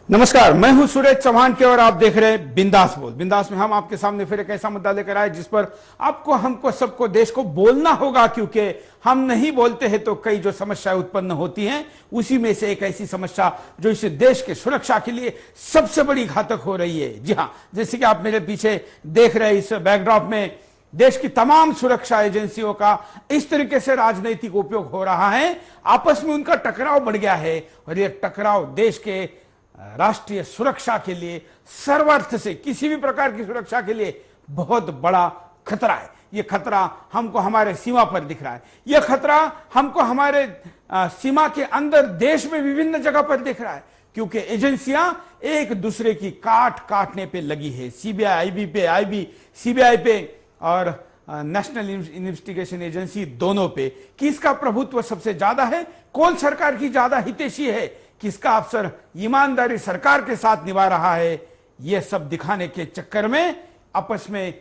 नमस्कार, मैं हूं सुरेश चौहान के और आप देख रहे हैं बिंदास बोल। बिंदास में हम आपके सामने फिर एक ऐसा मुद्दा लेकर आए जिस पर आपको, हमको, सबको, देश को बोलना होगा, क्योंकि हम नहीं बोलते हैं तो कई जो समस्याएं उत्पन्न होती हैं, उसी में से एक ऐसी समस्या जो इस देश के सुरक्षा के लिए सबसे बड़ी घातक हो रही है। जी हां, जैसे कि आप मेरे पीछे देख रहे हैं, इस बैकड्रॉप में देश की तमाम सुरक्षा एजेंसियों का इस तरीके से राजनीतिक उपयोग हो रहा है, आपस में उनका टकराव बढ़ गया है और यह टकराव देश के राष्ट्रीय सुरक्षा के लिए, सर्वार्थ से किसी भी प्रकार की सुरक्षा के लिए बहुत बड़ा खतरा है। यह खतरा हमको हमारे सीमा पर दिख रहा है, यह खतरा हमको हमारे सीमा के अंदर देश में विभिन्न जगह पर दिख रहा है, क्योंकि एजेंसियां एक दूसरे की काटने पे लगी है। सीबीआई सीबीआई पे और नेशनल इन्वेस्टिगेशन एजेंसी दोनों पे किसका प्रभुत्व सबसे ज्यादा है, कौन सरकार की ज्यादा हितैषी है, किसका अफसर ईमानदारी सरकार के साथ निभा रहा है, यह सब दिखाने के चक्कर में आपस में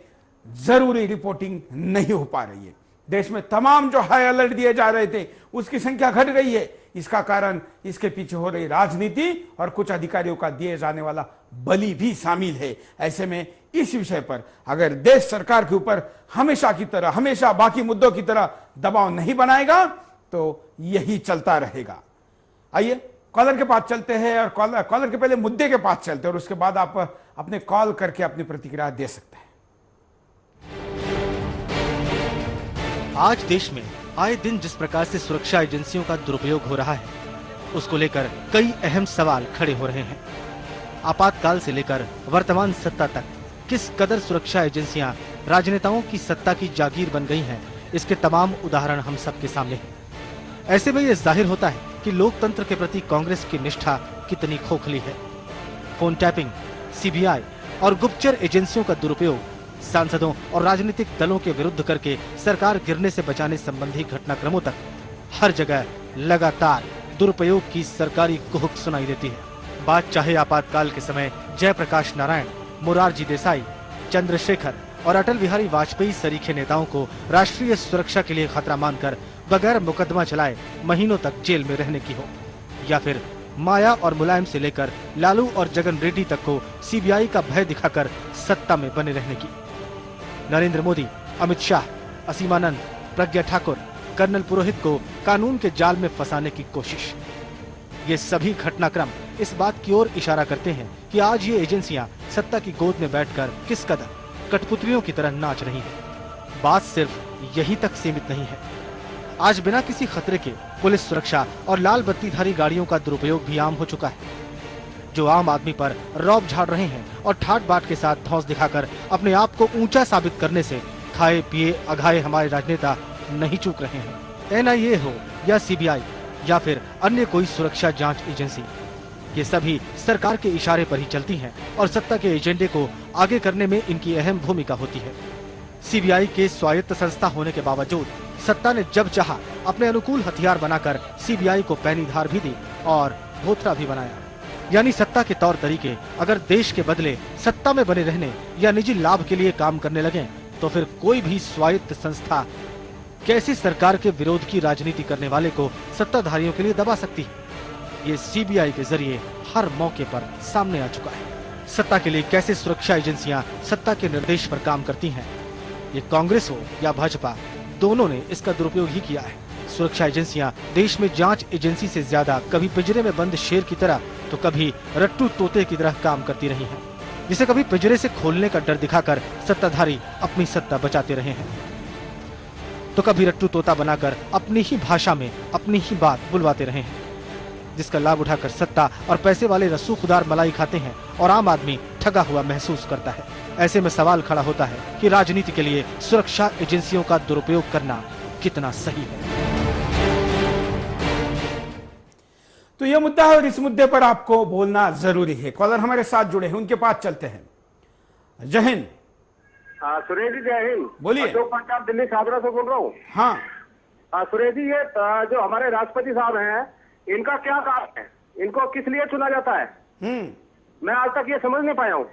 जरूरी रिपोर्टिंग नहीं हो पा रही है। देश में तमाम जो हाई अलर्ट दिए जा रहे थे उसकी संख्या घट गई है। इसका कारण इसके पीछे हो रही राजनीति और कुछ अधिकारियों का दिए जाने वाला बलि भी शामिल है। ऐसे में इस विषय पर अगर देश सरकार के ऊपर हमेशा बाकी मुद्दों की तरह दबाव नहीं बनाएगा तो यही चलता रहेगा। आइए कॉलर के पास चलते हैं और कॉलर के पहले मुद्दे के पास चलते हैं और उसके बाद आप अपने कॉल करके अपनी प्रतिक्रिया दे सकते हैं। आज देश में आए दिन जिस प्रकार से सुरक्षा एजेंसियों का दुरुपयोग हो रहा है, उसको लेकर कई अहम सवाल खड़े हो रहे हैं। आपातकाल से लेकर वर्तमान सत्ता तक किस कदर सुरक्षा एजेंसियां राजनेताओं की सत्ता की जागीर बन गई हैं, इसके तमाम उदाहरण हम सबके सामने हैं। ऐसे में यह जाहिर होता है कि लोकतंत्र के प्रति कांग्रेस की निष्ठा कितनी खोखली है। फोन टैपिंग, सीबीआई और गुप्तचर एजेंसियों का दुरुपयोग, सांसदों और राजनीतिक दलों के विरुद्ध करके सरकार गिरने से बचाने संबंधी घटनाक्रमों तक हर जगह लगातार दुरुपयोग की सरकारी कुहक सुनाई देती है। बात चाहे आपातकाल के समय जयप्रकाश नारायण, मोरारजी देसाई, चंद्रशेखर और अटल बिहारी वाजपेयी सरीखे नेताओं को राष्ट्रीय सुरक्षा के लिए खतरा मानकर बगैर मुकदमा चलाए महीनों तक जेल में रहने की हो, या फिर माया और मुलायम से लेकर लालू और जगन रेड्डी तक को सीबीआई का भय दिखाकर सत्ता में बने रहने की। नरेंद्र मोदी, अमित शाह, असीमानंद, प्रज्ञा ठाकुर, कर्नल पुरोहित को कानून के जाल में फंसाने की कोशिश। ये सभी घटनाक्रम इस बात की ओर इशारा करते हैं कि आज ये एजेंसियां सत्ता की गोद में बैठकर किस कदर कठपुतलियों की तरह नाच रही हैं। बात सिर्फ यही तक सीमित नहीं है। आज बिना किसी खतरे के पुलिस सुरक्षा और लाल बत्तीधारी गाड़ियों का दुरुपयोग भी आम हो चुका है, जो आम आदमी पर रौब झाड़ रहे हैं और ठाट बाट के साथ धौंस दिखाकर अपने आप को ऊंचा साबित करने से खाए पिए अघाए हमारे राजनेता नहीं चूक रहे हैं। एनआईए हो या सीबीआई या फिर अन्य कोई सुरक्षा जांच एजेंसी, ये सभी सरकार के इशारे पर ही चलती हैं और सत्ता के एजेंडे को आगे करने में इनकी अहम भूमिका होती है। सीबीआई के स्वायत्त संस्था होने के बावजूद सत्ता ने जब चाहा अपने अनुकूल हथियार बनाकर सीबीआई को पैनी धार भी दी और भोथरा भी बनाया। यानी सत्ता के तौर तरीके अगर देश के बदले सत्ता में बने रहने या निजी लाभ के लिए काम करने लगे तो फिर कोई भी स्वायत्त संस्था कैसे सरकार के विरोध की राजनीति करने वाले को सत्ताधारियों के लिए दबा सकती है। ये सीबीआई के जरिए हर मौके पर सामने आ चुका है। सत्ता के लिए कैसे सुरक्षा एजेंसियां सत्ता के निर्देश पर काम करती हैं, ये कांग्रेस हो या भाजपा, दोनों ने इसका दुरुपयोग ही किया है। सुरक्षा एजेंसियां देश में जांच एजेंसी से ज्यादा कभी पिंजरे में बंद शेर की तरह तो कभी रट्टू तोते की तरह काम करती रही हैं, जिसे कभी पिंजरे से खोलने का डर दिखाकर सत्ताधारी अपनी सत्ता बचाते रहे हैं, तो कभी रट्टू तोता बनाकर अपनी ही भाषा में अपनी ही बात बुलवाते रहे हैं, जिसका लाभ उठाकर सत्ता और पैसे वाले रसूखदार मलाई खाते हैं और आम आदमी ठगा हुआ महसूस करता है। ऐसे में सवाल खड़ा होता है कि राजनीति के लिए सुरक्षा एजेंसियों का दुरुपयोग करना कितना सही है। तो यह मुद्दा है और इस मुद्दे पर आपको बोलना जरूरी है। कॉलर हमारे साथ जुड़े हैं, उनके पास चलते हैं। जय हिंद। सुरेश जी, जय हिंद। बोलिए। अशोक पंजाब दिल्ली साबरा से बोल रहा हूँ। हाँ सुरेश जी, ये जो हमारे राष्ट्रपति साहब हैं, इनका क्या काम है, इनको किस लिए चुना जाता है? मैं आज तक ये समझ नहीं पाया हूँ।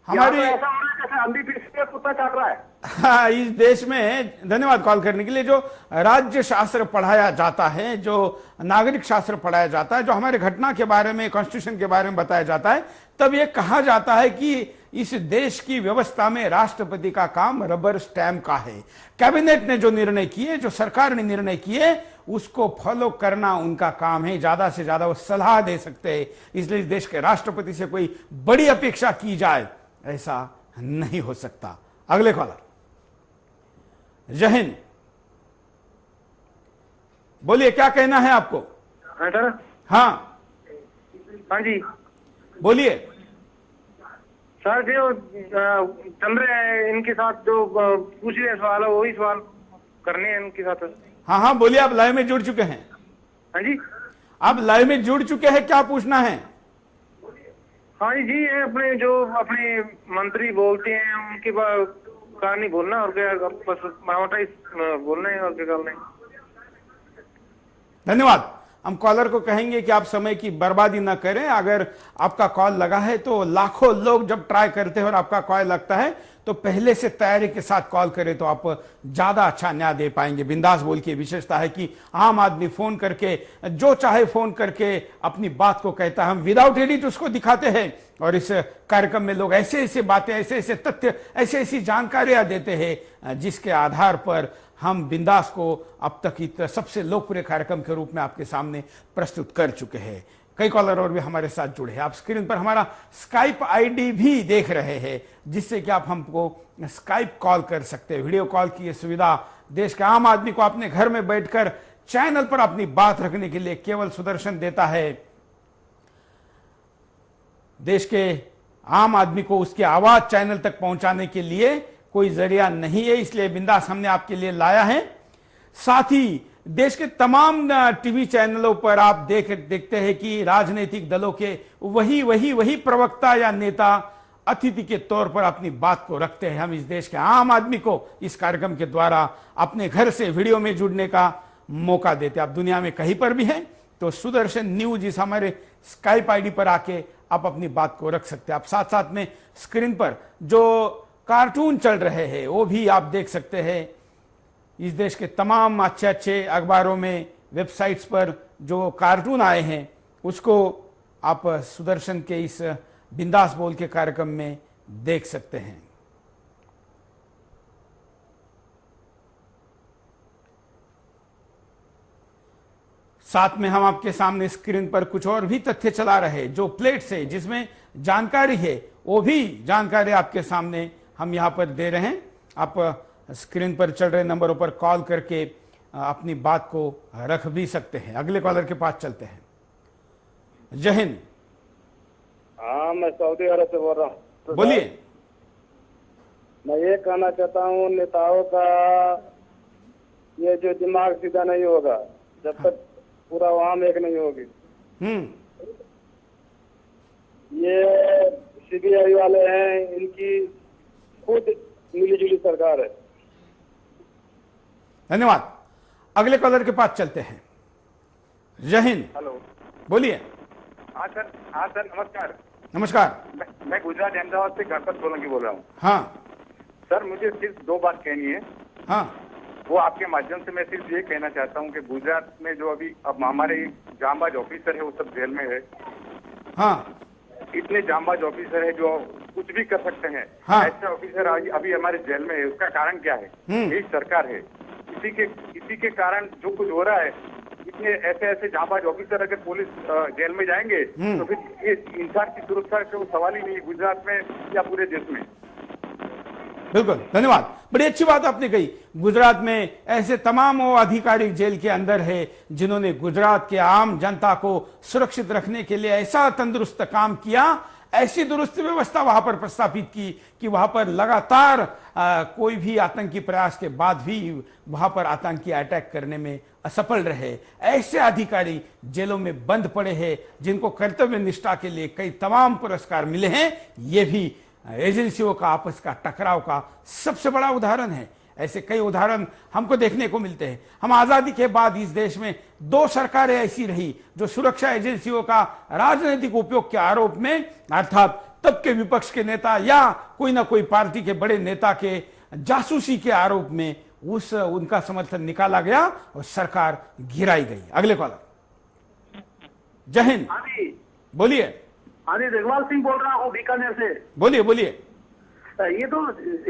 हमारी ऐसा हो रहा है जैसे अंधी पीठ से कुत्ता काट रहा है। हाँ, इस देश में, धन्यवाद कॉल करने के लिए, जो राज्य शास्त्र पढ़ाया जाता है, जो नागरिक शास्त्र पढ़ाया जाता है, जो हमारे घटना के बारे में, कॉन्स्टिट्यूशन के बारे में बताया जाता है, तब ये कहा जाता है कि इस देश की व्यवस्था में राष्ट्रपति का काम रबर स्टैम्प का है। कैबिनेट ने जो निर्णय किए, जो सरकार ने निर्णय किए, उसको फॉलो करना उनका काम है। ज्यादा से ज्यादा वो सलाह दे सकते हैं। इसलिए इस देश के राष्ट्रपति से कोई बड़ी अपेक्षा की जाए, ऐसा नहीं हो सकता। अगले कॉलर, जय हिंद, बोलिए क्या कहना है आपको? हाँ सर। हाँ हाँ जी बोलिए। सर, जो चल रहे हैं इनके साथ, जो पूछ रहे सवाल है वही सवाल करने हैं इनके साथ। हाँ हाँ बोलिए, आप लाइव में जुड़ चुके हैं। हाँ जी, आप लाइव में जुड़ चुके हैं, क्या पूछना है? हाँ जी, ये अपने जो अपने मंत्री बोलते हैं उनके का नहीं बोलना, और क्या बस मावटा बोलना है, और क्या करना है। धन्यवाद। हम कॉलर को कहेंगे कि आप समय की बर्बादी न करें। अगर आपका कॉल लगा है तो लाखों लोग जब ट्राई करते हैं और आपका कॉल लगता है तो पहले से तैयारी के साथ कॉल करें तो आप ज्यादा अच्छा न्याय दे पाएंगे। बिंदास बोल की विशेषता है कि आम आदमी फोन करके, जो चाहे फोन करके अपनी बात को कहता है। हम विदाउट एडिट उसको दिखाते हैं और इस कार्यक्रम में लोग ऐसे ऐसे बातें, ऐसे ऐसे तथ्य, ऐसी ऐसी जानकारियां देते हैं जिसके आधार पर हम बिंदास को अब तक सबसे लोकप्रिय कार्यक्रम के रूप में आपके सामने प्रस्तुत कर चुके हैं। कई कॉलर और भी हमारे साथ जुड़े हैं। आप स्क्रीन पर हमारा स्काइप आईडी भी देख रहे हैं, जिससे कि आप हमको स्काइप कॉल कर सकते हैं। वीडियो कॉल की यह सुविधा देश के आम आदमी को अपने घर में बैठकर चैनल पर अपनी बात रखने के लिए केवल सुदर्शन देता है। देश के आम आदमी को उसकी आवाज चैनल तक पहुंचाने के लिए कोई जरिया नहीं है, इसलिए बिंदास हमने आपके लिए लाया है। साथ ही देश के तमाम टीवी चैनलों पर आप देखते हैं कि राजनीतिक दलों के वही प्रवक्ता या नेता अतिथि के तौर पर अपनी बात को रखते हैं। हम इस देश के आम आदमी को इस कार्यक्रम के द्वारा अपने घर से वीडियो में जुड़ने का मौका देते हैं। आप दुनिया में कहीं पर भी हैं तो सुदर्शन न्यूज इस हमारे स्काइप आईडी पर आके आप अपनी बात को रख सकते हैं। आप साथ साथ में स्क्रीन पर जो कार्टून चल रहे हैं वो भी आप देख सकते हैं। इस देश के तमाम अच्छे अच्छे अखबारों में, वेबसाइट्स पर जो कार्टून आए हैं उसको आप सुदर्शन के इस बिंदास बोल के कार्यक्रम में देख सकते हैं। साथ में हम आपके सामने स्क्रीन पर कुछ और भी तथ्य चला रहे हैं जो प्लेट से, जिसमें जानकारी है, वो भी जानकारी आपके सामने हम यहां पर दे रहे हैं। आप स्क्रीन पर चल रहे नंबरों पर कॉल करके अपनी बात को रख भी सकते हैं। अगले कॉलर के पास चलते हैं। जय हिंद। हाँ, मैं सऊदी अरब से बोल रहा हूँ। बोलिए। मैं ये कहना चाहता हूँ, नेताओं का ये जो दिमाग सीधा नहीं होगा जब तक पूरा आवाम एक नहीं होगी। ये सीबीआई वाले हैं, इनकी खुद मिलीजुली सरकार है। धन्यवाद। अगले कॉलर के पास चलते हैं। जय हिंद। हेलो, बोलिए। हाँ सर। हाँ सर, नमस्कार। नमस्कार। मैं गुजरात अहमदाबाद से गणपत सोलंकी बोल रहा हूँ। हाँ सर, मुझे सिर्फ दो बात कहनी है। हाँ। वो आपके माध्यम से मैं सिर्फ ये कहना चाहता हूँ कि गुजरात में जो अभी अब हमारे जांबाज ऑफिसर है वो सब जेल में है। हाँ। इतने जांबाज ऑफिसर है जो कुछ भी कर सकते हैं। हाँ। ऐसे ऑफिसर अभी हमारे जेल में है। उसका कारण क्या है? यही सरकार है। इसी के कारण जो कुछ हो रहा है, इतने ऐसे जांबाज ऑफिसर अगर पुलिस जेल में जाएंगे तो फिर ये इंसान की सुरक्षा का कोई सवाल ही नहीं, गुजरात में या पूरे देश में। बिल्कुल, धन्यवाद। बड़ी अच्छी बात आपने कही। गुजरात में ऐसे तमाम वो अधिकारी जेल के अंदर है जिन्होंने गुजरात के आम जनता को सुरक्षित रखने के लिए ऐसा तंदुरुस्त काम किया, ऐसी दुरुस्त व्यवस्था वहां पर प्रस्थापित की कि वहां पर लगातार कोई भी आतंकी प्रयास के बाद भी वहां पर आतंकी अटैक करने में असफल रहे। ऐसे अधिकारी जेलों में बंद पड़े हैं जिनको कर्तव्य निष्ठा के लिए कई तमाम पुरस्कार मिले हैं। ये भी एजेंसियों का आपस का टकराव का सबसे बड़ा उदाहरण है। ऐसे कई उदाहरण हमको देखने को मिलते हैं। हम आजादी के बाद इस देश में 2 सरकारें ऐसी रही जो सुरक्षा एजेंसियों का राजनीतिक उपयोग के आरोप में, अर्थात तब के विपक्ष के नेता या कोई ना कोई पार्टी के बड़े नेता के जासूसी के आरोप में उनका समर्थन निकाला गया और सरकार गिराई गई। अगले कॉलर। जय हिंद। हाँ जी, बोलिए। हाँ जी, जगवाल सिंह बोल रहा हूँ बीकानेर से। बोलिए बोलिए। ये तो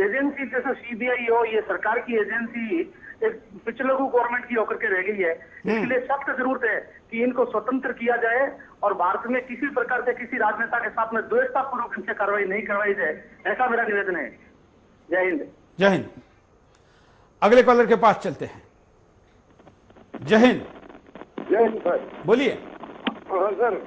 एजेंसी जैसे सीबीआई हो, ये सरकार की एजेंसी एक पिछले को गवर्नमेंट की होकर के रह गई है। इसके लिए सख्त जरूरत है कि इनको स्वतंत्र किया जाए और भारत में किसी प्रकार से किसी राजनेता के साथ में द्वेषतापूर्वक इनसे कार्रवाई नहीं करवाई जाए, ऐसा मेरा निवेदन है। जय हिंद। जय हिंद। अगले कॉलर के पास चलते हैं। जय हिंद। जय हिंद सर। बोलिए। हाँ सर,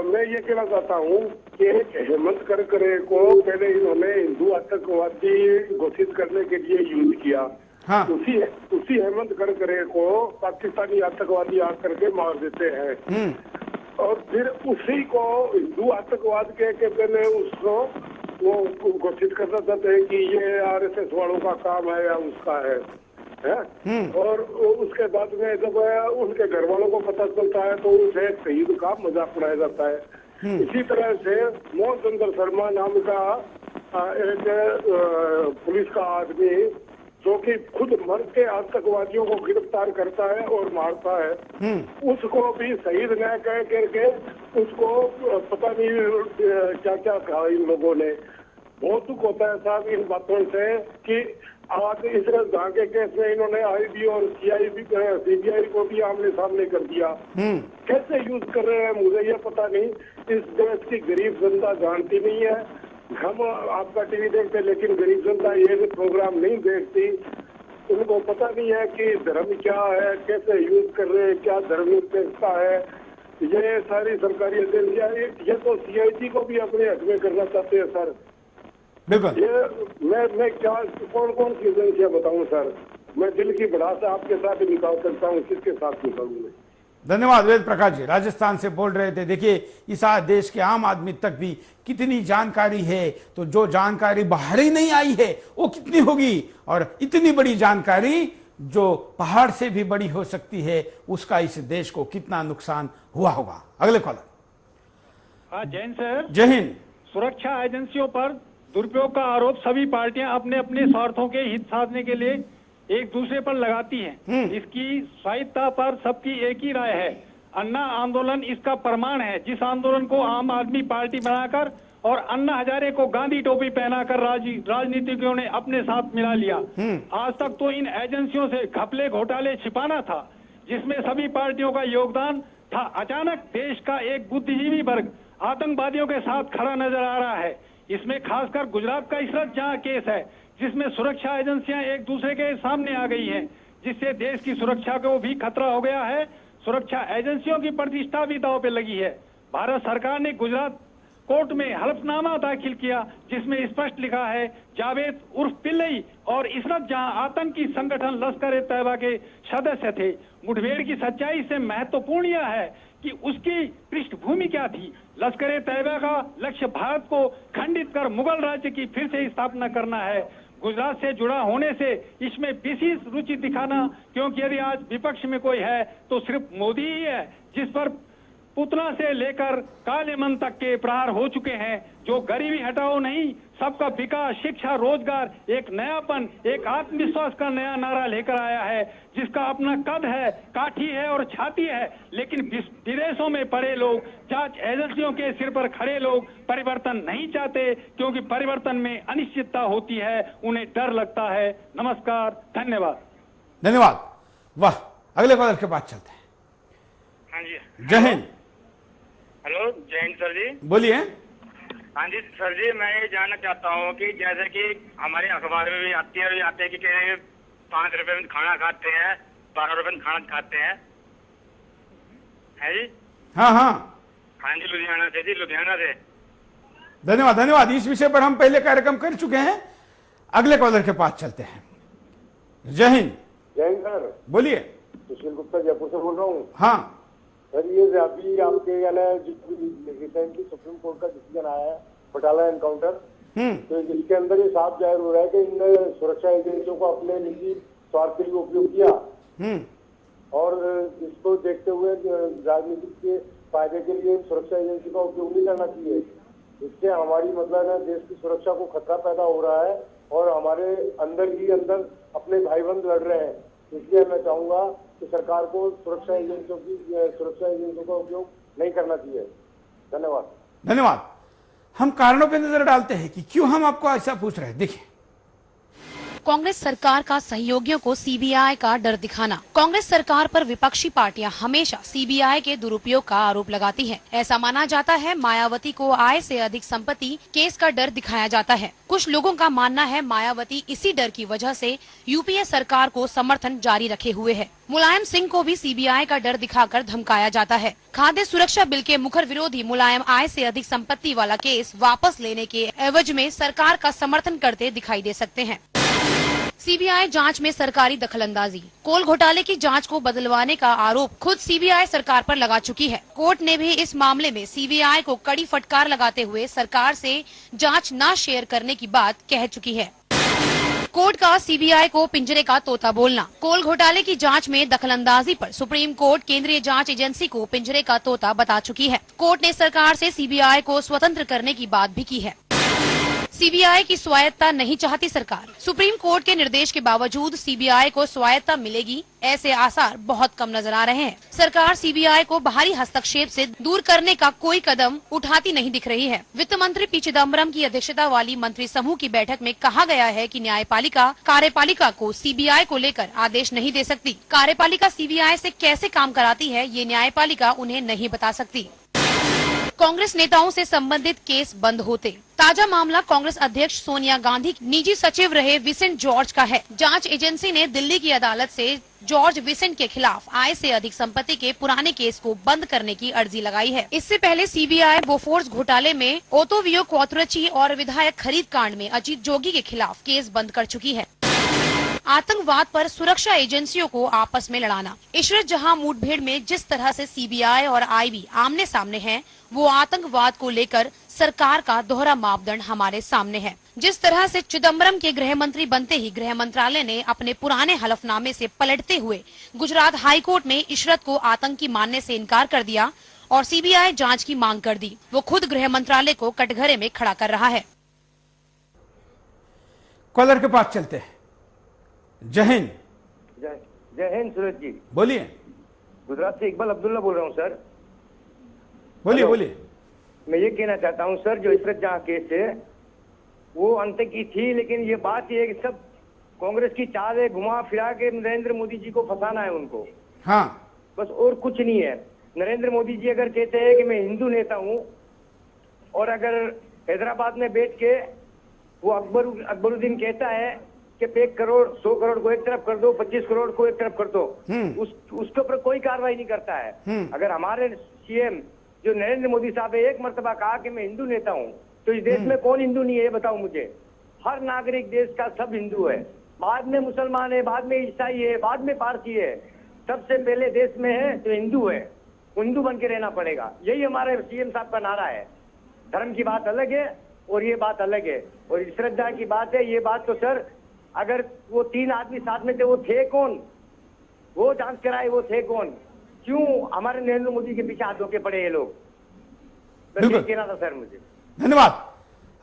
मैं ये कहना चाहता हूँ कि हेमंत करकरे को पहले इन्होंने हिंदू आतंकवादी घोषित करने के लिए यूज किया। हाँ। उसी हेमंत करकरे को पाकिस्तानी आतंकवादी आकर के मार देते हैं और फिर उसी को हिंदू आतंकवाद के पहले उसको वो घोषित करना चाहते हैं कि ये आरएसएस वालों का काम है या उसका है। और उसके बाद में जब उनके घर वालों को पता चलता है तो उसे शहीद का मजाक उड़ाया जाता है। इसी तरह से मोहन चंद्र शर्मा नाम का एक पुलिस का आदमी जो कि खुद मर के आतंकवादियों को गिरफ्तार करता है और मारता है, उसको भी शहीद न कह करके उसको पता नहीं क्या क्या कहा इन लोगों ने। बहुत दुख होता है साहब इन बातों से कि आज इसराइल जहां के केस में इन्होंने आईबी और सीबीआई को भी आमने सामने कर दिया। कैसे यूज कर रहे हैं मुझे ये पता नहीं। इस देश की गरीब जनता जानती नहीं है। हम आपका टीवी देखते हैं लेकिन गरीब जनता ये प्रोग्राम नहीं देखती। उनको पता नहीं है कि धर्म क्या है, कैसे यूज कर रहे हैं, क्या धर्मनिरपेक्षता है। ये सारी सरकारी एजेंसियां, ये तो सीआईडी को भी अपने हक में करना चाहते हैं सर। बिल्कुल। ये मैं क्या कौन सी एजेंसियां बताऊं सर। मैं दिल की भड़ास आपके साथ निकाल सकता हूँ, किसके साथ निकालूं मैं। धन्यवाद वेद प्रकाश जी, राजस्थान से बोल रहे थे। देखिए इस देश के आम आदमी तक भी कितनी जानकारी है, तो जो जानकारी बाहर ही नहीं आई है वो कितनी होगी, और इतनी बड़ी जानकारी जो पहाड़ से भी बड़ी हो सकती है, उसका इस देश को कितना नुकसान हुआ होगा। अगले कॉलर। हाँ जैन सर। जय हिंद। सुरक्षा एजेंसियों पर दुरुपयोग का आरोप सभी पार्टियां अपने अपने स्वार्थों के हित साधने के लिए एक दूसरे पर लगाती हैं। इसकी स्वायत्ता पर सबकी एक ही राय है। अन्ना आंदोलन इसका प्रमाण है, जिस आंदोलन को आम आदमी पार्टी बनाकर और अन्ना हजारे को गांधी टोपी पहनाकर राजनीतिज्ञों ने अपने साथ मिला लिया। आज तक तो इन एजेंसियों से घपले घोटाले छिपाना था, जिसमें सभी पार्टियों का योगदान था। अचानक देश का एक बुद्धिजीवी वर्ग आतंकवादियों के साथ खड़ा नजर आ रहा है। इसमें खासकर गुजरात का इशरत जहां केस है, जिसमें सुरक्षा एजेंसियां एक दूसरे के सामने आ गई हैं, जिससे देश की सुरक्षा को भी खतरा हो गया है। सुरक्षा एजेंसियों की प्रतिष्ठा भी दांव पे लगी है। भारत सरकार ने गुजरात कोर्ट में हलफनामा दाखिल किया, जिसमें स्पष्ट लिखा है जावेद उर्फ पिल्लई और इशरत जहां आतंकी संगठन लश्कर-ए-तैयबा के सदस्य थे। मुठभेड़ की सच्चाई से महत्वपूर्ण यह है कि उसकी पृष्ठभूमि क्या थी। लश्कर-ए-तैयबा का लक्ष्य भारत को खंडित कर मुगल राज्य की फिर से स्थापना करना है। गुजरात से जुड़ा होने से इसमें विशेष रुचि दिखाना, क्योंकि यदि आज विपक्ष में कोई है तो सिर्फ मोदी ही है, जिस पर पुतना से लेकर काले मन तक के प्रहार हो चुके हैं। जो गरीबी हटाओ नहीं, सबका विकास, शिक्षा, रोजगार, एक नयापन, एक आत्मविश्वास का नया नारा लेकर आया है, जिसका अपना कद है, काठी है और छाती है। लेकिन विदेशों में पड़े लोग, जांच एजेंसियों के सिर पर खड़े लोग परिवर्तन नहीं चाहते, क्योंकि परिवर्तन में अनिश्चितता होती है, उन्हें डर लगता है। नमस्कार, धन्यवाद। धन्यवाद। वाह, अगले कॉलर के पास चलते हैं। हाँ जी। जय हिंद। हेलो, जय हिंद सर जी। बोलिए। हाँ जी सर जी, मैं ये जानना चाहता हूँ कि जैसे कि हमारे अखबार में भी आते हैं कि 5 रुपए में खाना खाते हैं, 12 रुपए में खाना खाते हैं, है जी। हाँ हाँ हाँ जी, लुधियाना से जी, लुधियाना से। धन्यवाद धन्यवाद। इस विषय पर हम पहले कार्यक्रम कर चुके हैं। अगले कॉलर के पास चलते हैं। जय हिंद। जय हिंद सर। बोलिए। सुशील गुप्ता जयपुर से बोल रहा हूँ। हाँ सर, ये अभी आपके रिसेंटली सुप्रीम कोर्ट का डिसीजन आया है बटाला एनकाउंटर, तो इसके अंदर ये साफ जाहिर हो रहा है कि इन सुरक्षा एजेंसियों को अपने निजी स्वार्थ के लिए उपयोग किया और इसको देखते हुए राजनीतिक के फायदे के लिए सुरक्षा एजेंसी का उपयोग नहीं करना चाहिए। इससे हमारी मतलब है देश की सुरक्षा को खतरा पैदा हो रहा है और हमारे अंदर ही अंदर अपने भाई बंद लड़ रहे हैं। इसलिए मैं चाहूंगा कि सरकार को सुरक्षा एजेंसियों का उपयोग नहीं करना चाहिए। धन्यवाद। धन्यवाद। हम कारणों पर नजर डालते हैं कि क्यों हम आपको ऐसा पूछ रहे हैं। देखिए, कांग्रेस सरकार का सहयोगियों को सीबीआई का डर दिखाना। कांग्रेस सरकार पर विपक्षी पार्टियां हमेशा सीबीआई के दुरुपयोग का आरोप लगाती हैं। ऐसा माना जाता है मायावती को आय से अधिक संपत्ति केस का डर दिखाया जाता है। कुछ लोगों का मानना है मायावती इसी डर की वजह से यूपीए सरकार को समर्थन जारी रखे हुए है। मुलायम सिंह को भी सीबीआई का डर दिखाकर धमकाया जाता है। खाद्य सुरक्षा बिल के मुखर विरोधी मुलायम आय से अधिक संपत्ति वाला केस वापस लेने के एवज में सरकार का समर्थन करते दिखाई दे सकते हैं। सीबीआई जांच में सरकारी दखलंदाजी। कोल घोटाले की जांच को बदलवाने का आरोप खुद सीबीआई सरकार पर लगा चुकी है। कोर्ट ने भी इस मामले में सीबीआई को कड़ी फटकार लगाते हुए सरकार से जांच न शेयर करने की बात कह चुकी है। कोर्ट का सीबीआई को पिंजरे का तोता बोलना। कोल घोटाले की जांच में दखलंदाजी पर सुप्रीम कोर्ट केंद्रीय जांच एजेंसी को पिंजरे का तोता बता चुकी है। कोर्ट ने सरकार से सीबीआई को स्वतंत्र करने की बात भी की है। सीबीआई की स्वायत्तता नहीं चाहती सरकार। सुप्रीम कोर्ट के निर्देश के बावजूद सीबीआई को स्वायत्तता मिलेगी, ऐसे आसार बहुत कम नजर आ रहे हैं। सरकार सीबीआई को बाहरी हस्तक्षेप से दूर करने का कोई कदम उठाती नहीं दिख रही है। वित्त मंत्री पी चिदम्बरम की अध्यक्षता वाली मंत्री समूह की बैठक में कहा गया है कि न्यायपालिका कार्यपालिका को सीबीआई को लेकर आदेश नहीं दे सकती। कार्यपालिका सीबीआई से कैसे काम कराती है, ये न्यायपालिका उन्हें नहीं बता सकती। कांग्रेस नेताओं से संबंधित केस बंद होते। ताजा मामला कांग्रेस अध्यक्ष सोनिया गांधी निजी सचिव रहे विसेंट जॉर्ज का है। जांच एजेंसी ने दिल्ली की अदालत से जॉर्ज विसेंट के खिलाफ आय से अधिक संपत्ति के पुराने केस को बंद करने की अर्जी लगाई है। इससे पहले सीबीआई बोफोर्स घोटाले में ओतोवियो क्वातुरची और विधायक खरीद कांड में अजीत जोगी के खिलाफ केस बंद कर चुकी है। आतंकवाद पर सुरक्षा एजेंसियों को आपस में लड़ाना। इशरत जहां मुठभेड़ में जिस तरह से सीबीआई और आईबी आमने सामने हैं, वो आतंकवाद को लेकर सरकार का दोहरा मापदंड हमारे सामने है। जिस तरह से चिदम्बरम के गृह मंत्री बनते ही गृह मंत्रालय ने अपने पुराने हलफनामे से पलटते हुए गुजरात हाई कोर्ट में इशरत को आतंकी मानने से इनकार कर दिया और सीबीआई जांच की मांग कर दी, वो खुद गृह मंत्रालय को कटघरे में खड़ा कर रहा है। कॉलर के पास चलते हैं। जय हिंद। जय हिंद सूरज जी। बोलिए। गुजरात से इकबाल अब्दुल्ला बोल रहा हूँ सर। बोलिए बोलिए। मैं ये कहना चाहता हूँ सर, जो इशरत जहां केस है वो अंत की थी, लेकिन ये बात ये है कि सब कांग्रेस की चाल है, घुमा फिरा के नरेंद्र मोदी जी को फंसाना है उनको। हाँ, बस और कुछ नहीं है। नरेंद्र मोदी जी अगर कहते हैं कि मैं हिंदू नेता हूँ और अगर हैदराबाद में बैठ के वो अकबरुद्दीन कहता है कि 1 करोड़ 100 करोड़ को एक तरफ कर दो, 25 करोड़ को एक तरफ कर दो, उसके ऊपर कोई कार्रवाई नहीं करता है। अगर हमारे सीएम जो नरेंद्र मोदी साहब ने एक मर्तबा कहा कि मैं हिंदू नेता हूँ, तो इस देश में कौन हिंदू नहीं है ये बताओ मुझे। हर नागरिक देश का सब हिंदू है, बाद में मुसलमान है, बाद में ईसाई है, बाद में पारसी है, सबसे पहले देश में है तो हिंदू है। हिंदू बन के रहना पड़ेगा, यही हमारे सीएम साहब का नारा है। धर्म की बात अलग है और ये बात अलग है। और श्रद्धा की बात है, ये बात तो सर अगर वो 3 आदमी साथ में थे वो थे कौन, वो जांच कराए वो थे कौन, क्यों हमारे नरेंद्र मोदी के पीछे हाथ धोके पड़े ये लोग। कहना था सर मुझे। धन्यवाद।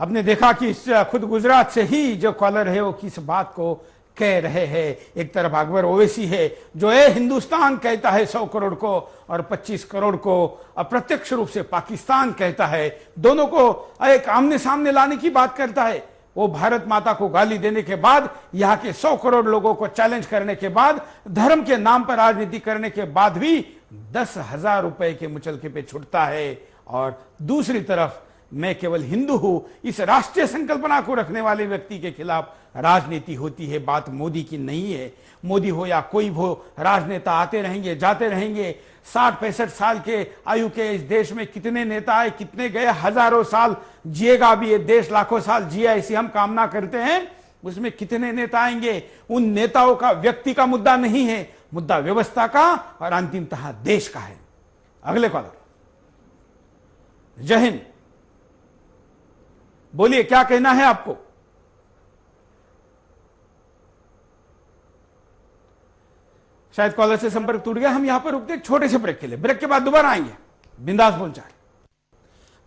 आपने देखा कि खुद गुजरात से ही जो कॉलर है वो किस बात को कह रहे हैं। एक तरफ अकबर ओवैसी है जो हिंदुस्तान कहता है 100 करोड़ को और 25 करोड़ को अप्रत्यक्ष रूप से पाकिस्तान कहता है। दोनों को एक आमने सामने लाने की बात करता है। वो भारत माता को गाली देने के बाद, यहाँ के 100 करोड़ लोगों को चैलेंज करने के बाद, धर्म के नाम पर राजनीति करने के बाद भी 10,000 रुपए के मुचलके पे छुटता है। और दूसरी तरफ मैं केवल हिंदू हूं, इस राष्ट्रीय संकल्पना को रखने वाले व्यक्ति के खिलाफ राजनीति होती है। बात मोदी की नहीं है। मोदी हो या कोई हो, राजनेता आते रहेंगे, जाते रहेंगे। 60-65 साल के आयु के इस देश में कितने नेता आए, कितने गए, हजारों साल जिएगा भी ये देश, लाखों साल जिया ऐसी हम कामना करते हैं। उसमें कितने नेता आएंगे, उन नेताओं का व्यक्ति का मुद्दा नहीं है, मुद्दा व्यवस्था का और अंतिमतः देश का है। अगले कॉलर। जय हिंद। बोलिए क्या कहना है आपको। शायद कॉलर से संपर्क टूट गया। हम यहां पर रुकते एक छोटे से ब्रेक के लिए, ब्रेक के बाद दोबारा आएंगे बिंदास बोल चाहे।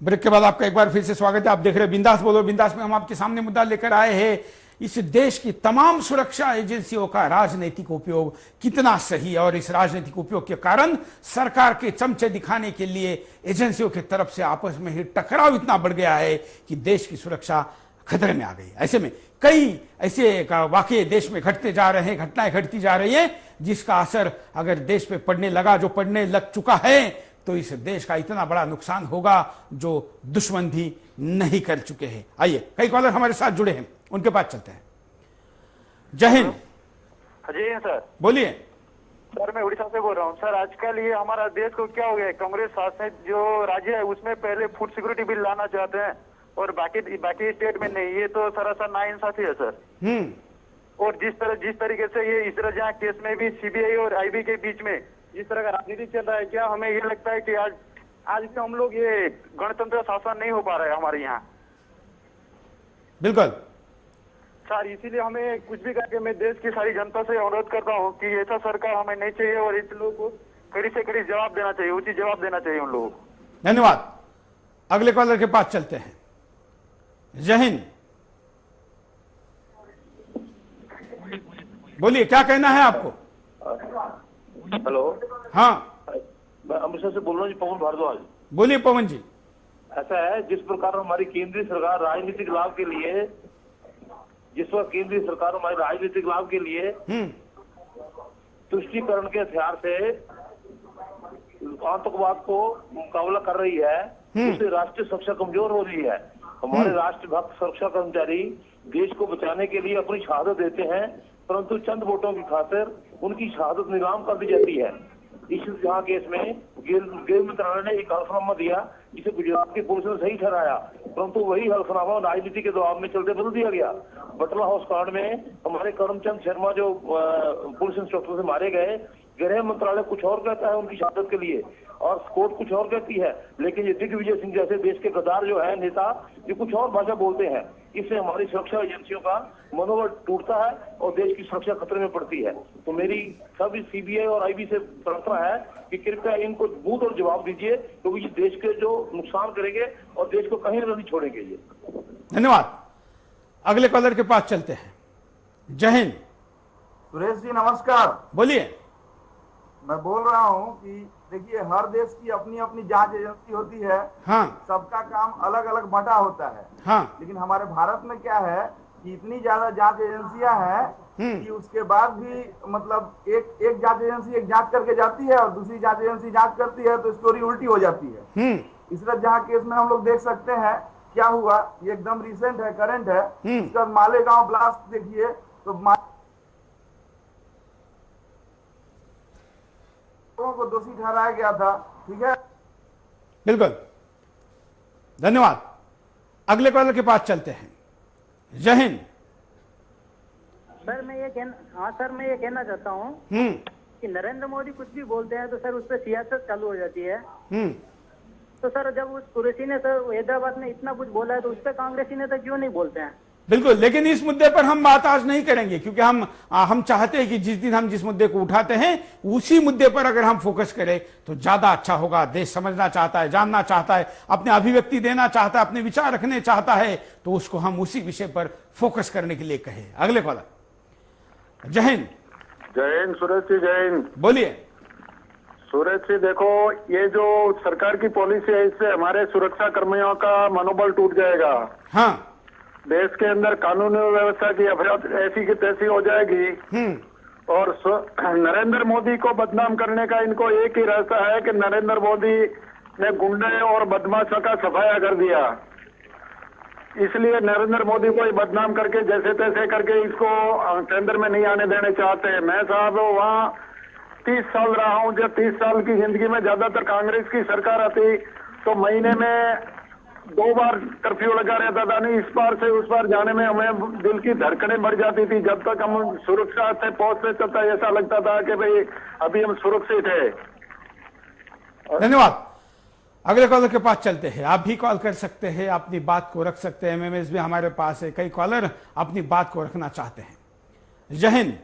ब्रेक के बाद आपका एक बार फिर से स्वागत है। आप देख रहे हैं बिंदास बोलो। बिंदास में हम आपके सामने मुद्दा लेकर आए हैं, इस देश की तमाम सुरक्षा एजेंसियों का राजनीतिक उपयोग कितना सही है और इस राजनीतिक उपयोग के कारण सरकार के चमचे दिखाने के लिए एजेंसियों की तरफ से आपस में ही टकराव इतना बढ़ गया है कि देश की सुरक्षा खतरे में आ गई। ऐसे में कई ऐसे वाकये देश में घटते जा रहे हैं, घटनाएं घटती जा रही हैं, जिसका असर अगर देश पे पड़ने लगा, जो पड़ने लग चुका है, तो इस देश का इतना बड़ा नुकसान होगा जो दुश्मन भी नहीं कर चुके हैं। आइए कई कॉलर हमारे साथ जुड़े हैं, उनके पास चलते हैं। जय हिंद। अजय हैं सर। बोलिए सर, मैं उड़ीसा से बोल रहा हूँ। सर, आजकल ये हमारा देश को क्या हो गया है, कांग्रेस शासित जो राज्य है उसमें पहले फूड सिक्योरिटी बिल लाना चाहते हैं और बाकी स्टेट में नहीं। ये तो सरासर नाइंसाफी है सर। और जिस तरीके से ये इस तरह जहाँ केस में भी सीबीआई और आईबी के बीच में जिस तरह का राजनीति चल रहा है, क्या हमें ये लगता है कि आज भी हम लोग ये गणतंत्र शासन नहीं हो पा रहा है हमारे यहाँ। बिल्कुल सर, इसीलिए हमें कुछ भी करके मैं देश की सारी जनता से अनुरोध करता हूँ कि ऐसा सरकार हमें नहीं चाहिए और इन लोगों को कड़ी से कड़ी जवाब देना चाहिए, उचित जवाब देना चाहिए उन लोगों को। धन्यवाद। अगले कॉलर के पास चलते हैं। जय हिंद। बोलिए क्या कहना है आपको। हेलो। हाँ, मैं अमृतसर से बोल रहा हूँ जी, पवन भारद्वाज। बोलिए पवन जी। ऐसा है, जिस प्रकार हमारी केंद्रीय सरकार राजनीतिक लाभ के लिए, जिस वक्त केंद्रीय सरकार हमारे राजनीतिक लाभ के लिए तुष्टीकरण के हथियार से आतंकवाद को मुकाबला कर रही है, उससे राष्ट्रीय सुरक्षा कमजोर हो रही है। हमारे राष्ट्रभक्त सुरक्षा कर्मचारी देश को बचाने के लिए अपनी शहादत देते हैं, परंतु चंद वोटों की खातिर उनकी शहादत नीलाम कर दी जाती है। इस यहाँ केस में गृह मंत्रालय ने एक हल्फनामा दिया जिसे गुजरात की पुलिस ने सही ठहराया, परंतु वही हल्फनामा राजनीति के दबाव में चलते बदल दिया गया। बटला हाउस कांड में हमारे करमचंद शर्मा जो पुलिस इंस्पेक्टर से मारे गए, गृह मंत्रालय कुछ और कहता है उनकी शहादत के लिए और कोर्ट कुछ और कहती है, लेकिन ये दिग्विजय सिंह जैसे देश के गद्दार जो है नेता, ये कुछ और भाषा बोलते हैं। इससे हमारी सुरक्षा एजेंसियों का मनोबल टूटता है और देश की सुरक्षा खतरे में पड़ती है। तो मेरी सभी सीबीआई और आईबी से प्रार्थना है कि कृपया इनको बूथ और जवाब दीजिए, क्योंकि तो देश के जो नुकसान करेंगे और देश को कहीं नहीं छोड़ेंगे ये। धन्यवाद। अगले कॉलर के पास चलते हैं। जय हिंद। सुरेश जी नमस्कार। बोलिए। मैं बोल रहा हूँ कि देखिए, हर देश की अपनी अपनी जांच एजेंसी होती है। हाँ। सबका काम अलग अलग बंटा होता है। हाँ। लेकिन हमारे भारत में क्या है कि इतनी ज्यादा जांच एजेंसियां हैं कि उसके बाद भी मतलब एक जांच एजेंसी एक जांच करके जाती है और दूसरी जांच एजेंसी जांच करती है, तो स्टोरी उल्टी हो जाती है। इस तरह जहाँ केस में हम लोग देख सकते हैं क्या हुआ, ये एकदम रिसेंट है, करंट है। इसका मालेगांव ब्लास्ट देखिए, तो को दोषी ठहराया गया था। ठीक है, बिल्कुल। धन्यवाद। अगले कॉलर के पास चलते हैं। जय हिंद। सर मैं ये कहना चाहता हूँ कि नरेंद्र मोदी कुछ भी बोलते हैं तो सर उस पर सियासत चालू हो जाती है। तो सर जब उस कुरैशी ने सर हैदराबाद में इतना कुछ बोला है तो उस पर कांग्रेसी नेता क्यों नहीं बोलते हैं। बिल्कुल, लेकिन इस मुद्दे पर हम बात आज नहीं करेंगे, क्योंकि हम चाहते हैं कि जिस दिन हम जिस मुद्दे को उठाते हैं उसी मुद्दे पर अगर हम फोकस करें तो ज्यादा अच्छा होगा। देश समझना चाहता है, जानना चाहता है, अपने अभिव्यक्ति देना चाहता है, अपने विचार रखने चाहता है, तो उसको हम उसी विषय पर फोकस करने के लिए कहें। अगले कॉलर। जय हिंद। जय हिंद सुरेश जी। जय हिंद। बोलिए। सुरेश जी देखो, ये जो सरकार की पॉलिसी है इससे हमारे सुरक्षा कर्मियों का मनोबल टूट जाएगा। हाँ, देश के अंदर कानूनी व्यवस्था की अफरा ऐसी की तैसी हो जाएगी और नरेंद्र मोदी को बदनाम करने का इनको एक ही रास्ता है कि नरेंद्र मोदी ने गुंडे और बदमाशों का सफाया कर दिया। इसलिए नरेंद्र मोदी को बदनाम करके जैसे तैसे करके इसको केंद्र में नहीं आने देने चाहते। मैं साहब वहाँ 30 साल रहा हूँ, जब 30 साल की जिंदगी में ज्यादातर कांग्रेस की सरकार आती तो महीने में 2 बार कर्फ्यू लगा रहता था। नहीं, इस पार से उस पार जाने में हमें दिल की धड़कनें बढ़ जाती थी। जब तक हम सुरक्षा से पहुंचते तब तक ऐसा लगता था कि भाई अभी हम सुरक्षित है। धन्यवाद। अगले कॉलर के पास चलते हैं। आप भी कॉल कर सकते हैं, अपनी बात को रख सकते हैं। एमएमएस भी हमारे पास है, कई कॉलर अपनी बात को रखना चाहते हैं। जय हिंद।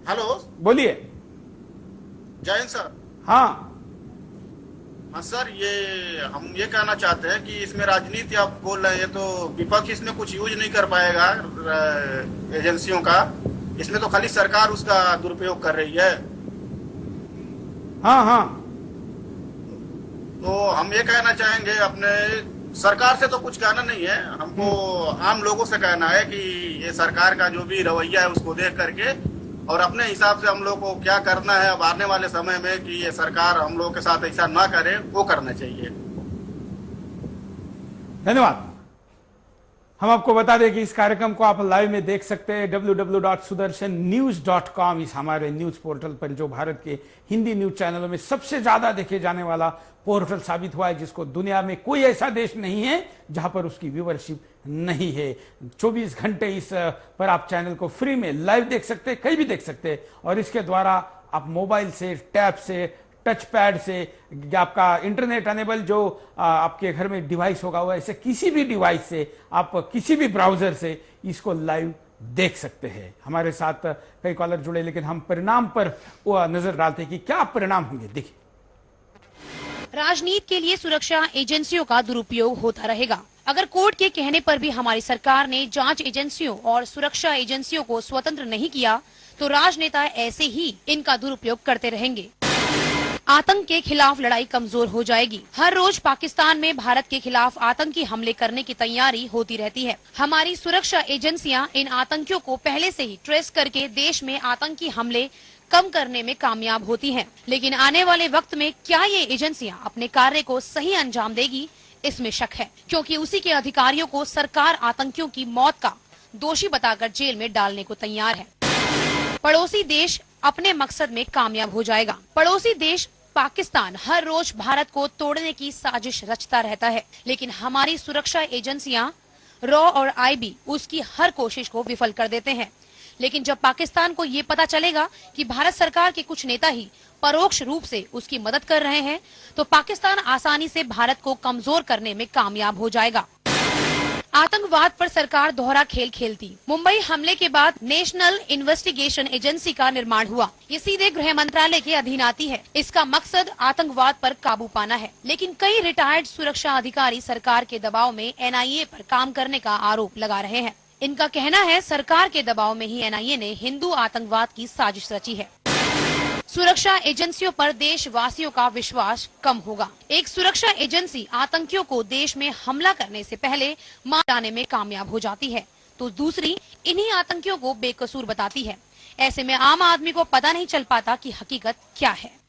हेलो, बोलिए। जय हिंद सर। हाँ सर, ये हम ये कहना चाहते हैं कि इसमें राजनीति आप बोल रहे हैं तो विपक्ष इसमें कुछ यूज नहीं कर पाएगा एजेंसियों का। इसमें तो खाली सरकार उसका दुरुपयोग कर रही है। हाँ हाँ, तो हम ये कहना चाहेंगे, अपने सरकार से तो कुछ कहना नहीं है, हमको आम लोगों से कहना है कि ये सरकार का जो भी रवैया है उसको देख करके और अपने हिसाब से हम लोग को क्या करना है अब आने वाले समय में कि ये सरकार हम लोगों के साथ ऐसा ना करे, वो करना चाहिए। धन्यवाद। हम आपको बता दें कि इस कार्यक्रम को आप लाइव में देख सकते हैं www.sudarshannews.com इस हमारे न्यूज पोर्टल पर, जो भारत के हिंदी न्यूज चैनलों में सबसे ज्यादा देखे जाने वाला पोर्टल साबित हुआ है, जिसको दुनिया में कोई ऐसा देश नहीं है जहां पर उसकी व्यूवरशिप नहीं है। 24 घंटे इस पर आप चैनल को फ्री में लाइव देख सकते हैं, कहीं भी देख सकते हैं। और इसके द्वारा आप मोबाइल से, टैब से, टच पैड से, आपका इंटरनेट अनेबल जो आपके घर में डिवाइस होगा, वो ऐसे किसी भी डिवाइस से आप किसी भी ब्राउजर से इसको लाइव देख सकते हैं। हमारे साथ कई कॉलर जुड़े, लेकिन हम परिणाम पर वो नजर डालते हैं कि क्या परिणाम होंगे। देखिए, राजनीति के लिए सुरक्षा एजेंसियों का दुरुपयोग होता रहेगा। अगर कोर्ट के कहने पर भी हमारी सरकार ने जांच एजेंसियों और सुरक्षा एजेंसियों को स्वतंत्र नहीं किया, तो राजनेता ऐसे ही इनका दुरुपयोग करते रहेंगे। आतंक के खिलाफ लड़ाई कमजोर हो जाएगी। हर रोज पाकिस्तान में भारत के खिलाफ आतंकी हमले करने की तैयारी होती रहती है। हमारी सुरक्षा एजेंसियां इन आतंकियों को पहले से ही ट्रेस करके देश में आतंकी हमले कम करने में कामयाब होती हैं। लेकिन आने वाले वक्त में क्या ये एजेंसियां अपने कार्य को सही अंजाम देगी, इसमें शक है, क्योंकि उसी के अधिकारियों को सरकार आतंकियों की मौत का दोषी बताकर जेल में डालने को तैयार है। पड़ोसी देश अपने मकसद में कामयाब हो जाएगा। पड़ोसी देश पाकिस्तान हर रोज भारत को तोड़ने की साजिश रचता रहता है, लेकिन हमारी सुरक्षा एजेंसियां रॉ और आईबी उसकी हर कोशिश को विफल कर देते हैं। लेकिन जब पाकिस्तान को ये पता चलेगा कि भारत सरकार के कुछ नेता ही परोक्ष रूप से उसकी मदद कर रहे हैं, तो पाकिस्तान आसानी से भारत को कमजोर करने में कामयाब हो जाएगा। आतंकवाद पर सरकार दोहरा खेल खेलती। मुंबई हमले के बाद नेशनल इन्वेस्टिगेशन एजेंसी का निर्माण हुआ। ये सीधे गृह मंत्रालय के अधीन आती है। इसका मकसद आतंकवाद पर काबू पाना है। लेकिन कई रिटायर्ड सुरक्षा अधिकारी सरकार के दबाव में एनआईए पर काम करने का आरोप लगा रहे हैं। इनका कहना है सरकार के दबाव में ही एनआईए ने हिंदू आतंकवाद की साजिश रची है। सुरक्षा एजेंसियों पर देशवासियों का विश्वास कम होगा। एक सुरक्षा एजेंसी आतंकियों को देश में हमला करने से पहले मार डालने में कामयाब हो जाती है, तो दूसरी इन्हीं आतंकियों को बेकसूर बताती है। ऐसे में आम आदमी को पता नहीं चल पाता कि हकीकत क्या है।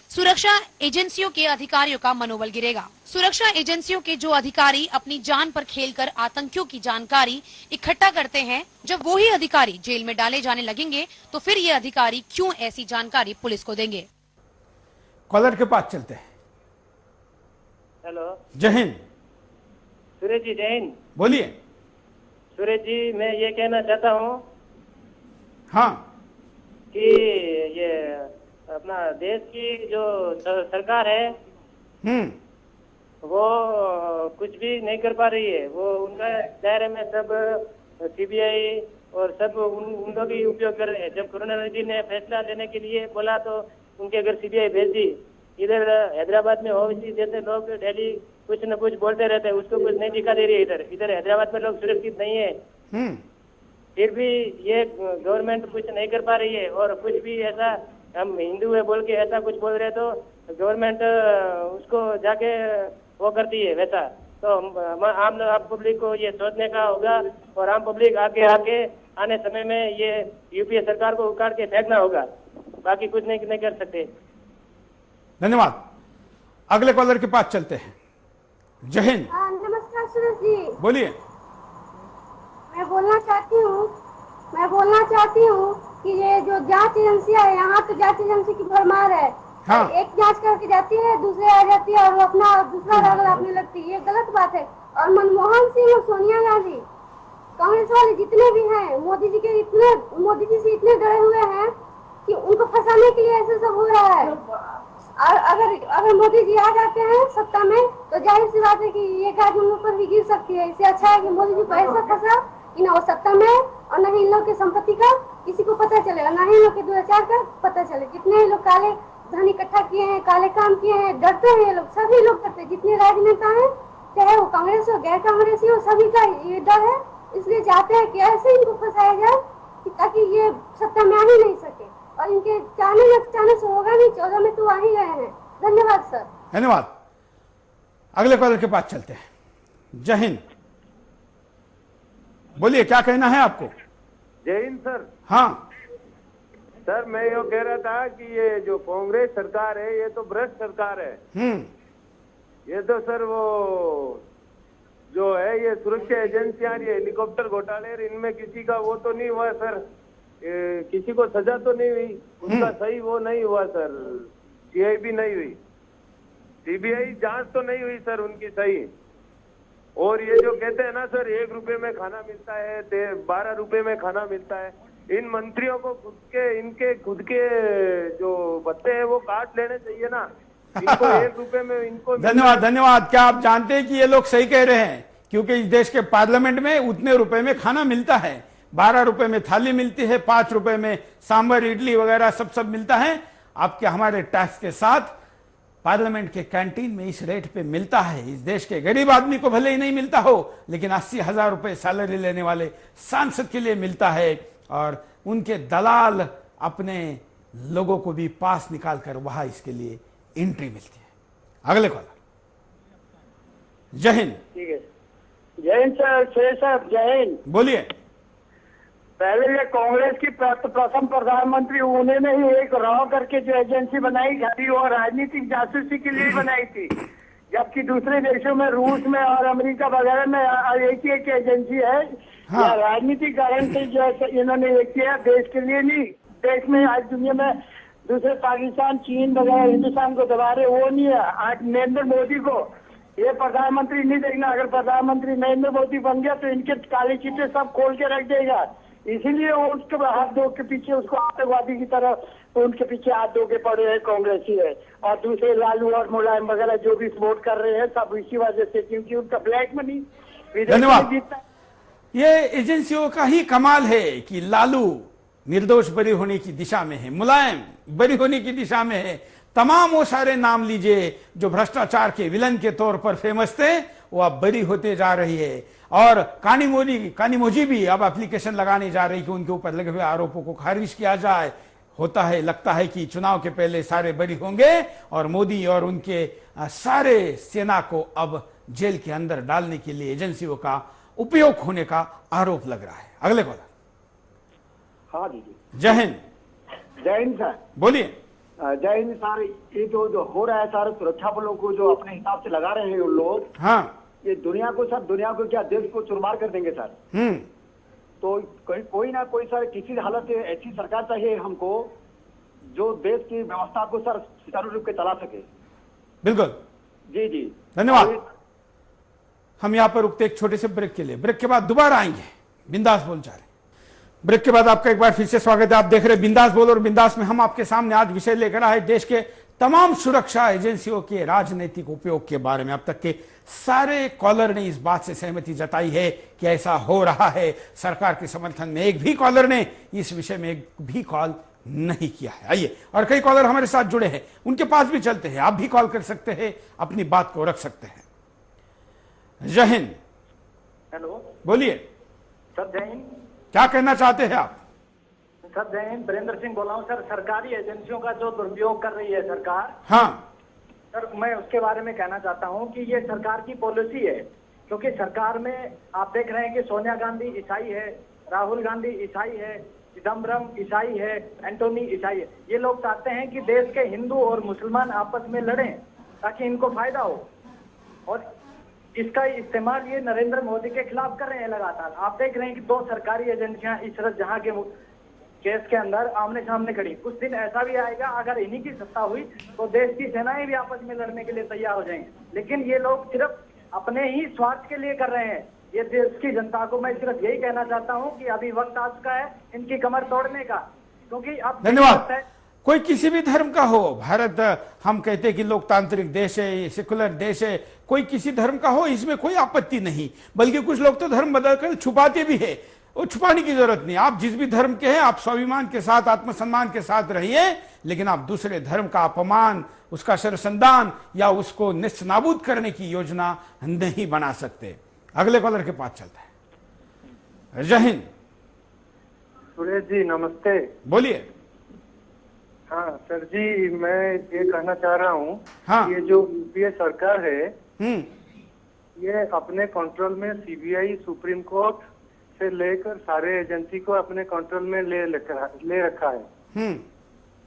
सुरक्षा एजेंसियों के अधिकारियों का मनोबल गिरेगा। सुरक्षा एजेंसियों के जो अधिकारी अपनी जान पर खेलकर आतंकियों की जानकारी इकट्ठा करते हैं, जब वो ही अधिकारी जेल में डाले जाने लगेंगे, तो फिर ये अधिकारी क्यों ऐसी जानकारी पुलिस को देंगे। कॉलर के पास चलते हैं। हेलो, जय हिंद। सुरेश जी, जय हिंद। बोलिए। सुरेश जी, मैं ये कहना चाहता हूँ हाँ कि ये अपना देश की जो सरकार है वो कुछ भी नहीं कर पा रही है। वो उनका दायरे में सब सीबीआई और सब उन लोग ही उपयोग कर रहे हैं। जब करुणानिधि ने फैसला लेने के लिए बोला तो उनके घर सीबीआई भेज दी। इधर हैदराबाद में ओवैसी जैसे लोग डेली कुछ न कुछ बोलते रहते हैं, उसको कुछ नहीं दिखा दे रही है। इधर हैदराबाद में लोग सुरक्षित नहीं है। फिर भी ये गवर्नमेंट कुछ नहीं कर पा रही है। और कुछ भी ऐसा हम हिंदू है बोल के ऐसा कुछ बोल रहे तो गवर्नमेंट उसको जाके वो करती है वैसा। तो आम पब्लिक को ये सोचने का होगा और आम पब्लिक आगे आने समय में ये यूपीए सरकार को उखाड़ के फेंकना होगा। बाकी कुछ नहीं कर सकते। धन्यवाद। अगले कॉलर के पास चलते हैं। जय हिंद। नमस्कार सुरेश जी। बोलिए। मैं बोलना चाहती हूँ कि ये जो जांच एजेंसियां है, यहाँ तो जांच एजेंसी की भरमार है। हाँ। एक जांच करके जाती है, दूसरे आ जाती है और वो अपना दूसरा राग अपने लगती है। ये गलत बात है। और मनमोहन सिंह और सोनिया गांधी, कांग्रेस वाले जितने भी हैं, मोदी जी से इतने डरे हुए हैं कि उनको फंसाने के लिए ऐसे सब हो रहा है। और अगर मोदी जी आ जाते हैं सत्ता में तो जाहिर सी बात है कि ये गाड़ी उन ऊपर भी गिर सकती है। इससे अच्छा है कि मोदी जी को ऐसा फंसा कि ना वो सत्ता में और न ही इन लोग की संपत्ति का किसी को पता चलेगा, न ही इन लोग के दुराचार का पता चले। जितने लोग काले धन इकट्ठा किए हैं, काले काम किए हैं, डरते हैं ये लोग, सभी लोग डरते हैं। जितने राजनेता हैं, चाहे वो कांग्रेस हो गैर कांग्रेसी हो, सभी का ये डर है। इसलिए चाहते हैं कि ऐसे इनको फंसाया जाए ताकि ये सत्ता में आ ही नहीं सके, और इनके चाहने से होगा नहीं। 14 में तो आ ही गए हैं। धन्यवाद सर। धन्यवाद। अगले कॉलर के पास चलते हैं। जय हिंद, बोलिए क्या कहना है आपको? जय हिंद सर। हाँ सर, मैं ये कह रहा था कि ये जो कांग्रेस सरकार है ये तो भ्रष्ट सरकार है। ये तो सर वो जो है ये सुरक्षा एजेंसियां, ये हेलीकॉप्टर घोटाले, इनमें किसी का वो तो नहीं हुआ सर, किसी को सजा तो नहीं हुई, उनका सही वो नहीं हुआ सर, सीआईबी नहीं हुई, सीबीआई जांच तो नहीं हुई सर उनकी सही। और ये जो कहते हैं ना सर 1 रुपए में खाना मिलता है, 12 रुपए में खाना मिलता है, इन मंत्रियों को इनके खुद के जो बच्चे हैं वो काट लेने चाहिए ना। इनको 1 रुपए में इनको धन्यवाद। क्या आप जानते हैं कि ये लोग सही कह रहे हैं? क्योंकि इस देश के पार्लियामेंट में उतने रुपए में खाना मिलता है। 12 रुपए में थाली मिलती है, 5 रुपए में सांभर इडली वगैरह सब मिलता है। आपके हमारे टैक्स के साथ पार्लियामेंट के कैंटीन में इस रेट पे मिलता है। इस देश के गरीब आदमी को भले ही नहीं मिलता हो, लेकिन 80,000 रुपए सैलरी लेने वाले सांसद के लिए मिलता है, और उनके दलाल अपने लोगों को भी पास निकाल कर वहां इसके लिए एंट्री मिलती है। अगले कॉलर। जय हिंद। ठीक है, जय हिंद सर। शेर साहब जय हिंद। बोलिए। पहले ये कांग्रेस की प्रथम प्रधानमंत्री उन्होंने ही एक रॉ करके जो एजेंसी बनाई थी वो राजनीतिक जासूसी के लिए बनाई थी, जबकि दूसरे देशों में रूस में और अमेरिका वगैरह में एक ही एक एजेंसी है। हाँ। राजनीतिक कारण से जो इन्होंने एक किया, देश के लिए नहीं। देश में आज दुनिया में दूसरे पाकिस्तान, चीन वगैरह हिंदुस्तान को दबा रहे, वो नहीं है। आज नरेंद्र मोदी को ये प्रधानमंत्री नहीं देखना। अगर प्रधानमंत्री नरेंद्र मोदी बन गया तो इनके काले चिट्ठे सब खोल के रख देगा। इसीलिए वो उसके हाथ धो के पीछे उसको आतंकवादी की तरह उनके पीछे हाथ धो के पड़े हैं कांग्रेसी है, और दूसरे लालू और मुलायम वगैरह जो भी सपोर्ट कर रहे हैं सब इसी वजह से, क्योंकि उनका ब्लैक मनी। धन्यवाद। ये एजेंसियों का ही कमाल है कि लालू निर्दोष बरी होने की दिशा में है, मुलायम बरी होने की दिशा में है। तमाम वो सारे नाम लीजिए जो भ्रष्टाचार के विलन के तौर पर फेमस थे, वो अब बरी होते जा रही है। और कानीमोजी भी अब एप्लीकेशन लगाने जा रही कि उनके ऊपर लगे हुए आरोपों को खारिज किया जाए। होता है, लगता है कि चुनाव के पहले सारे बरी होंगे और मोदी और उनके सारे सेना को अब जेल के अंदर डालने के लिए एजेंसियों का उपयोग होने का आरोप लग रहा है। अगले कॉलर। हाँ दीदी। जय हिंद। जय हिंद सर। बोलिए। जय हिंद सर। ये जो हो रहा है सारे सुरक्षा बलों को जो अपने हिसाब से लगा रहे हैं उन लोग, हाँ, ये दुनिया को क्या देश को चुरमार कर देंगे सर। तो कोई ना कोई सर किसी हालत से ऐसी सरकार चाहिए हमको जो देश की व्यवस्था को सर सुचारू रूप से चला सके। बिल्कुल जी जी, धन्यवाद। हम यहाँ पर रुकते एक छोटे से ब्रेक के लिए। ब्रेक के बाद दोबारा आएंगे बिंदास बोल जा रहे। ब्रेक के बाद आपका एक बार फिर से स्वागत है। आप देख रहे बिंदास बोल, और बिंदास में हम आपके सामने आज विषय लेकर आए देश के तमाम सुरक्षा एजेंसियों के राजनीतिक उपयोग के बारे में। अब तक के सारे कॉलर ने इस बात से सहमति जताई है कि ऐसा हो रहा है। सरकार के समर्थन में एक भी कॉलर ने इस विषय में एक भी कॉल नहीं किया है। आइए, और कई कॉलर हमारे साथ जुड़े हैं, उनके पास भी चलते हैं। आप भी कॉल कर सकते हैं, अपनी बात को रख सकते हैं। जय हिंद। हेलो, बोलिए सर। जय हिंद। क्या कहना चाहते हैं आप? सर जय हिंद, वीरेंद्र सिंह बोल रहा हूँ सर। सरकारी एजेंसियों का जो दुरुपयोग कर रही है सरकार, हाँ सर, मैं उसके बारे में कहना चाहता हूँ कि ये सरकार की पॉलिसी है। क्योंकि सरकार में आप देख रहे हैं कि सोनिया गांधी ईसाई है, राहुल गांधी ईसाई है, चिदम्बरम ईसाई है, एंटोनी ईसाई है। ये लोग चाहते हैं कि देश के हिंदू और मुसलमान आपस में लड़ें ताकि इनको फायदा हो, और इसका इस्तेमाल ये नरेंद्र मोदी के खिलाफ कर रहे हैं लगातार। आप देख रहे हैं कि 2 सरकारी एजेंसियां इशरत जहां के केस के अंदर आमने सामने खड़ी। कुछ दिन ऐसा भी आएगा, अगर इन्हीं की सत्ता हुई तो देश की सेनाएं भी आपस में लड़ने के लिए तैयार हो जाएंगे। लेकिन ये लोग सिर्फ अपने ही स्वार्थ के लिए कर रहे हैं। ये देश की जनता को मैं सिर्फ यही कहना चाहता हूँ कि अभी वक्त आ चुका है इनकी कमर तोड़ने का, क्योंकि अब धन्यवाद। कोई किसी भी धर्म का हो, भारत हम कहते हैं कि लोकतांत्रिक देश है, सेकुलर देश है, कोई किसी धर्म का हो, इसमें कोई आपत्ति नहीं। बल्कि कुछ लोग तो धर्म बदलकर छुपाते भी है, वो छुपाने की जरूरत नहीं। आप जिस भी धर्म के हैं, आप स्वाभिमान के साथ, आत्मसम्मान के साथ रहिए, लेकिन आप दूसरे धर्म का अपमान, उसका शरसंधान या उसको निस्नाबूद करने की योजना नहीं बना सकते। अगले कॉलर के पास चलता है। जय हिंद। सुरेश जी नमस्ते। बोलिए। हाँ सर जी, मैं ये कहना चाह रहा हूँ, हाँ। ये जो यूपीए सरकार है, ये अपने कंट्रोल में सीबीआई, सुप्रीम कोर्ट से लेकर सारे एजेंसी को अपने कंट्रोल में ले रखा है।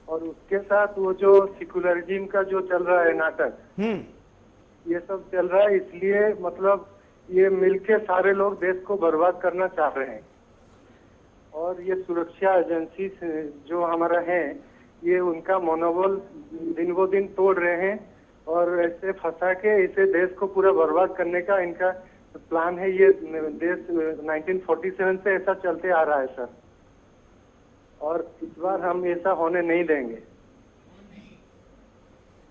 और उसके साथ वो जो सेकुलरिज्म का जो चल रहा है नाटक, ये सब चल रहा है। इसलिए मतलब ये मिलके सारे लोग देश को बर्बाद करना चाह रहे हैं। और ये सुरक्षा एजेंसी जो हमारा है, ये उनका मनोबल दिन ब दिन तोड़ रहे हैं और ऐसे फंसा के इसे देश को पूरा बर्बाद करने का इनका प्लान है। ये देश 1947 से ऐसा चलते आ रहा है सर, और इस बार हम ऐसा होने नहीं देंगे।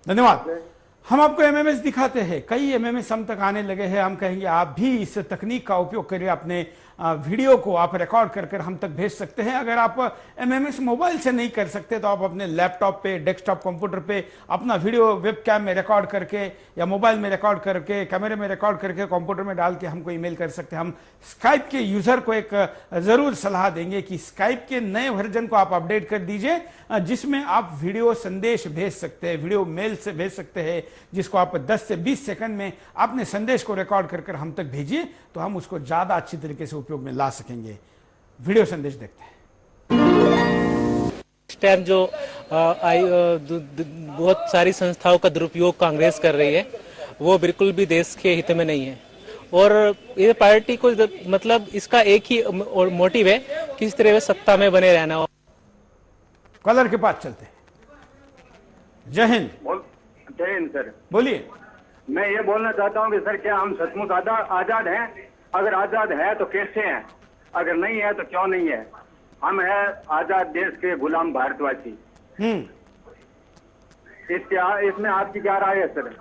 धन्यवाद। हम आपको एमएमएस दिखाते हैं, कई एमएमएस हम तक आने लगे हैं। हम कहेंगे आप भी इस तकनीक का उपयोग करिए, अपने वीडियो को आप रिकॉर्ड कर हम तक भेज सकते हैं। अगर आप एमएमएस मोबाइल से नहीं कर सकते तो आप अपने लैपटॉप पे, डेस्कटॉप कंप्यूटर पे अपना वीडियो वेबकैम में रिकॉर्ड करके या मोबाइल में रिकॉर्ड करके, कैमरे में रिकॉर्ड करके, कंप्यूटर में डाल के हमको ईमेल कर सकते हैं। हम स्काइप के यूजर को एक जरूर सलाह देंगे कि स्काइप के नए वर्जन को आप अपडेट कर दीजिए, जिसमें आप वीडियो संदेश भेज सकते हैं, वीडियो मेल से भेज सकते हैं, जिसको आप 10 से 20 सेकंड में अपने संदेश को रिकॉर्ड कर हम तक भेजिए, तो हम उसको ज्यादा अच्छी तरीके से उपयोग में ला सकेंगे। वीडियो संदेश देखते हैं। इस टाइम जो बहुत सारी संस्थाओं का दुरुपयोग कांग्रेस कर रही है, वो बिल्कुल भी देश के हित में नहीं है। और ये पार्टी को मतलब इसका एक ही मोटिव है, किस तरह से सत्ता में बने रहना। कॉलर के पास चलते हैं। जय हिंद। जय हिंद सर। बोलिए। मैं ये बोलना चाहता हूँ कि सर क्या हम सचमुच आजाद हैं? अगर आजाद है तो कैसे हैं? अगर नहीं है तो क्यों नहीं है? हम है आजाद देश के गुलाम भारतवासी। इसमें आपकी क्या राय है सर?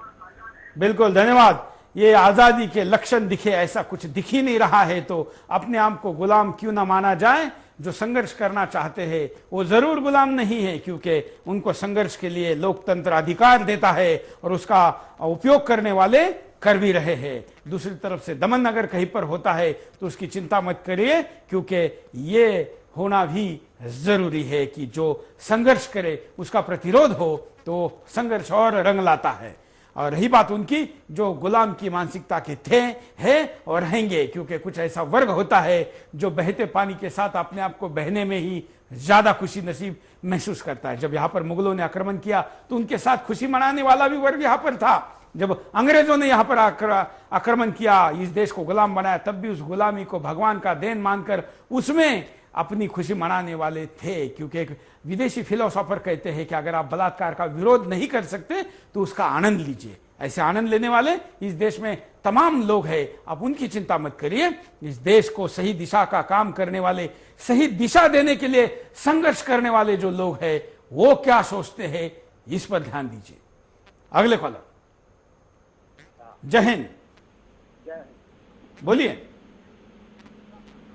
बिल्कुल, धन्यवाद। ये आजादी के लक्षण दिखे, ऐसा कुछ दिख ही नहीं रहा है, तो अपने आप को गुलाम क्यों ना माना जाए। जो संघर्ष करना चाहते हैं वो जरूर गुलाम नहीं है, क्योंकि उनको संघर्ष के लिए लोकतंत्र अधिकार देता है और उसका उपयोग करने वाले कर भी रहे हैं। दूसरी तरफ से दमन अगर कहीं पर होता है तो उसकी चिंता मत करिए, क्योंकि ये होना भी जरूरी है कि जो संघर्ष करे उसका प्रतिरोध हो तो संघर्ष और रंग लाता है। और रही बात उनकी जो गुलाम की मानसिकता के थे, है और रहेंगे, क्योंकि कुछ ऐसा वर्ग होता है जो बहते पानी के साथ अपने आप को बहने में ही ज्यादा खुशी नसीब महसूस करता है। जब यहाँ पर मुगलों ने आक्रमण किया तो उनके साथ खुशी मनाने वाला भी वर्ग यहाँ पर था। जब अंग्रेजों ने यहाँ पर आक्रमण किया, इस देश को गुलाम बनाया, तब भी उस गुलामी को भगवान का देन मानकर उसमें अपनी खुशी मनाने वाले थे। क्योंकि एक विदेशी फिलोसोफर कहते हैं कि अगर आप बलात्कार का विरोध नहीं कर सकते तो उसका आनंद लीजिए। ऐसे आनंद लेने वाले इस देश में तमाम लोग हैं, आप उनकी चिंता मत करिए। इस देश को सही दिशा का काम करने वाले, सही दिशा देने के लिए संघर्ष करने वाले जो लोग हैं वो क्या सोचते हैं, इस पर ध्यान दीजिए। अगले कॉलर। जय हिंद। बोलिए।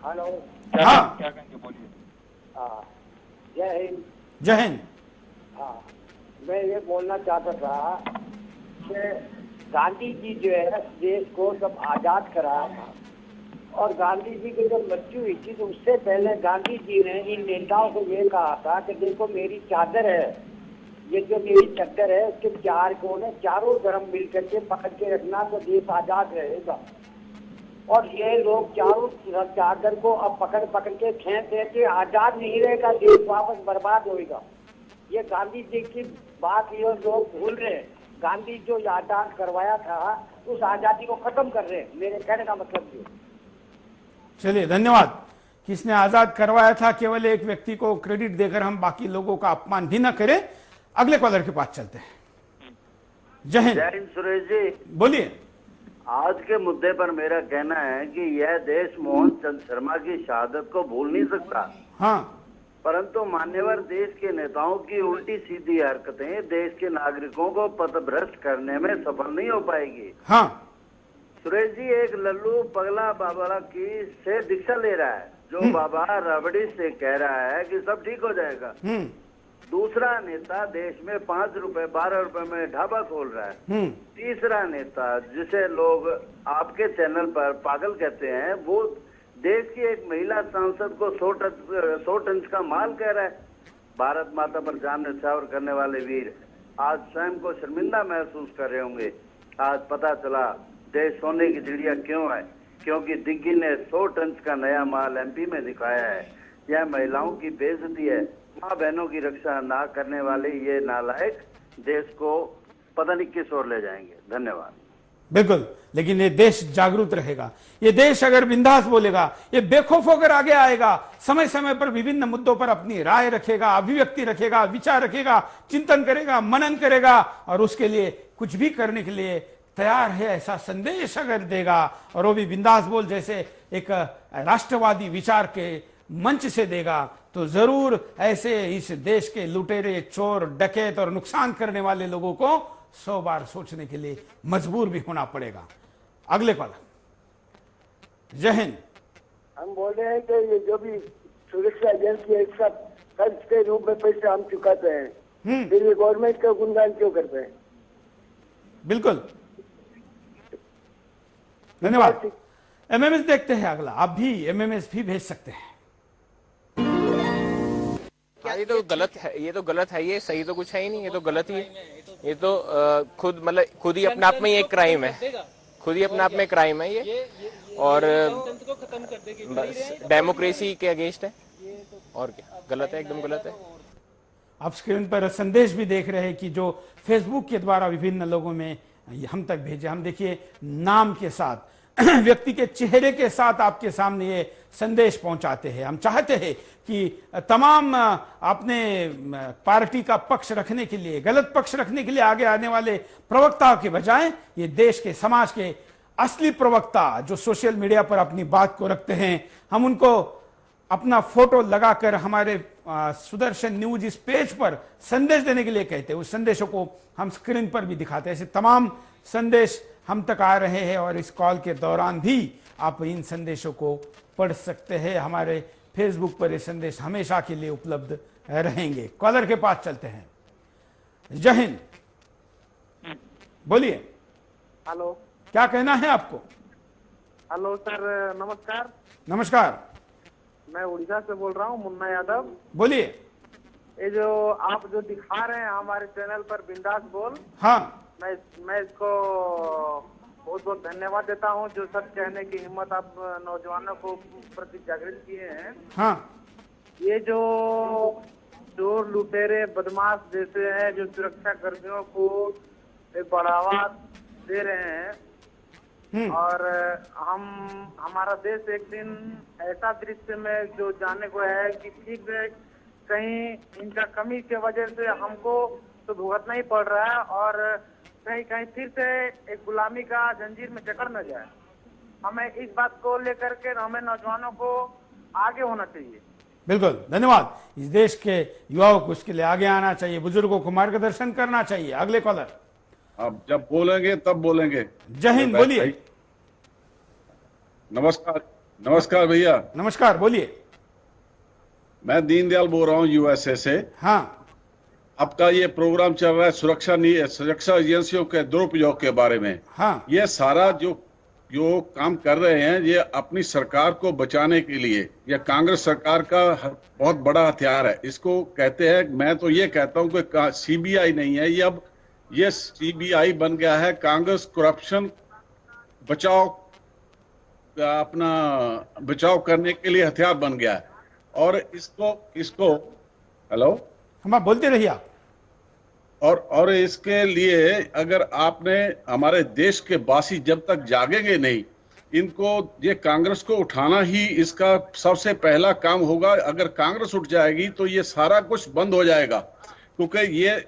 हेलो। हाँ, क्या कहेंगे? बोलिए। जय हिंद। जय हिंद। हाँ, मैं ये बोलना चाहता था कि गांधी जी जो है देश को सब आजाद कराया था, और गांधी जी की जब मृत्यु हुई थी तो उससे पहले गांधी जी ने इन नेताओं को ये कहा था कि देखो मेरी चादर है, ये जो मेरी चादर है उसके चार कोने, चारों तरफ मिलकर के पकड़ के रखना तो देश आजाद रहेगा। और ये लोग चारों चादर को अब पकड़ के खींच देते, आजाद नहीं रहेगा, देश वापस बर्बाद होएगा। ये गांधी जी की बात ये लोग भूल रहे हैं। गांधी जो आजाद करवाया था उस आजादी को खत्म कर रहे हैं, मेरे कहने का मतलब ये। चलिए, धन्यवाद। किसने आजाद करवाया था केवल एक व्यक्ति को क्रेडिट देकर हम बाकी लोगों का अपमान भी न करें। अगले कॉलर के पास चलते हैं। जय हिंद। जय हिंद सुरेश जी। बोलिए। आज के मुद्दे पर मेरा कहना है कि यह देश मोहन चंद शर्मा की शहादत को भूल नहीं सकता। हाँ। परंतु मान्यवर देश के नेताओं की उल्टी सीधी हरकतें देश के नागरिकों को पथभ्रष्ट करने में सफल नहीं हो पाएगी। हाँ सुरेश जी, एक लल्लू पगला बाबा की से दीक्षा ले रहा है, जो बाबा रबड़ी से कह रहा है कि सब ठीक हो जाएगा। दूसरा नेता देश में 5 रुपए 12 रुपए में ढाबा खोल रहा है। तीसरा नेता जिसे लोग आपके चैनल पर पागल कहते हैं, वो देश की एक महिला सांसद को 100 टन का माल कह रहा है। भारत माता पर जान न्यौछावर करने वाले वीर आज स्वयं को शर्मिंदा महसूस कर रहे होंगे। आज पता चला देश सोने की चिड़िया क्यों है, क्योंकि दिग्गी ने 100 टन का नया माल एमपी में दिखाया है। यह महिलाओं की बेइज्जती है। माँ बहनों की रक्षा ना करने वाले ये नालायक देश को पता नहीं किस ओर ले जाएंगे। धन्यवाद। बिल्कुल, लेकिन ये देश जागरूक रहेगा। ये देश अगर बिंदास बोलेगा, ये बेखौफ होकर आगे आएगा, समय समय पर विभिन्न मुद्दों पर अपनी राय रखेगा, अभिव्यक्ति रखेगा, विचार रखेगा, चिंतन करेगा, मनन करेगा और उसके लिए कुछ भी करने के लिए तैयार है, ऐसा संदेश अगर देगा और वो भी बिंदास बोल जैसे एक राष्ट्रवादी विचार के मंच से देगा, तो जरूर ऐसे इस देश के लुटेरे, चोर, डकैत और नुकसान करने वाले लोगों को 100 बार सोचने के लिए मजबूर भी होना पड़ेगा। अगले कॉलर। जय हिंद। हम बोल रहे हैं कि ये जो भी सुरक्षा एजेंसी है, इसका खर्च के रूप में पैसे हम चुकाते हैं, फिर ये गवर्नमेंट का गुणगान क्यों करते हैं? बिल्कुल, धन्यवाद। एमएमएस देखते हैं अगला। आप भी एमएमएस भी भेज सकते हैं। ये तो गलत है, ये तो गलत है, ये सही तो कुछ है ही नहीं, ये तो गलत ही है। ये तो खुद मतलब खुद ही अपने आप में एक क्राइम है, खुद ही अपने आप में क्राइम है ये, और डेमोक्रेसी के अगेंस्ट है। और क्या, गलत है, एकदम गलत है। आप स्क्रीन पर संदेश भी देख रहे हैं कि जो फेसबुक के द्वारा विभिन्न लोगों में हम तक भेजे। हम देखिए नाम के साथ, व्यक्ति के चेहरे के साथ आपके सामने ये संदेश पहुंचाते हैं। हम चाहते हैं कि तमाम अपने पार्टी का पक्ष रखने के लिए, गलत पक्ष रखने के लिए आगे आने वाले प्रवक्ताओं के बजाय ये देश के, समाज के असली प्रवक्ता जो सोशल मीडिया पर अपनी बात को रखते हैं, हम उनको अपना फोटो लगाकर हमारे सुदर्शन न्यूज इस पेज पर संदेश देने के लिए कहते हैं। उस संदेशों को हम स्क्रीन पर भी दिखाते हैं। ऐसे तमाम संदेश हम तक आ रहे हैं और इस कॉल के दौरान भी आप इन संदेशों को पढ़ सकते हैं। हमारे फेसबुक पर ये संदेश हमेशा के लिए उपलब्ध रहेंगे। कॉलर के पास चलते हैं। जय हिंद, बोलिए। हेलो, क्या कहना है आपको? हेलो सर, नमस्कार। नमस्कार, मैं उड़ीसा से बोल रहा हूँ, मुन्ना यादव। बोलिए। ये जो आप जो दिखा रहे हैं हमारे चैनल पर बिंदास बोल, हाँ, मैं इसको बहुत बहुत धन्यवाद देता हूँ, जो सच कहने की हिम्मत आप नौजवानों को प्रति जागृत किए हैं। हाँ, ये जो चोर, लुटेरे, बदमाश जैसे हैं जो सुरक्षा कर्मियों को एक बढ़ावा दे रहे हैं, और हमारा देश एक दिन ऐसा दृश्य में जो जाने को है कि ठीक कहीं इनका कमी की वजह से हमको तो भुगतना ही पड़ रहा है, और कहीं कहीं फिर से एक गुलामी का जंजीर में जकड़ न जाए। हमें इस बात को लेकर के हमें नौजवानों को आगे होना चाहिए। बिल्कुल, धन्यवाद। इस देश के युवाओं को इसके लिए आगे आना चाहिए, बुजुर्गों को मार्गदर्शन करना चाहिए। अगले कॉलर। अब जब बोलेंगे तब बोलेंगे। जय हिंद, बोलिए। नमस्कार। नमस्कार भैया। नमस्कार, बोलिए। मैं दीनदयाल बोल रहा हूँ यूएसए से। हाँ, आपका ये प्रोग्राम चल रहा है सुरक्षा एजेंसियों के दुरुपयोग के बारे में। हाँ, ये सारा जो काम कर रहे हैं, ये अपनी सरकार को बचाने के लिए, यह कांग्रेस सरकार का बहुत बड़ा हथियार है। इसको कहते हैं, मैं तो ये कहता हूँ कि सीबीआई नहीं है ये, अब ये सीबीआई बन गया है कांग्रेस करप्शन बचाव करने के लिए हथियार बन गया है। और इसको हेलो, हम बोलते रहिए आप। और इसके लिए अगर आपने, हमारे देश के वासी जब तक जागेंगे नहीं, इनको, ये कांग्रेस को उठाना ही इसका सबसे पहला काम होगा। अगर कांग्रेस उठ जाएगी तो ये सारा कुछ बंद हो जाएगा, क्योंकि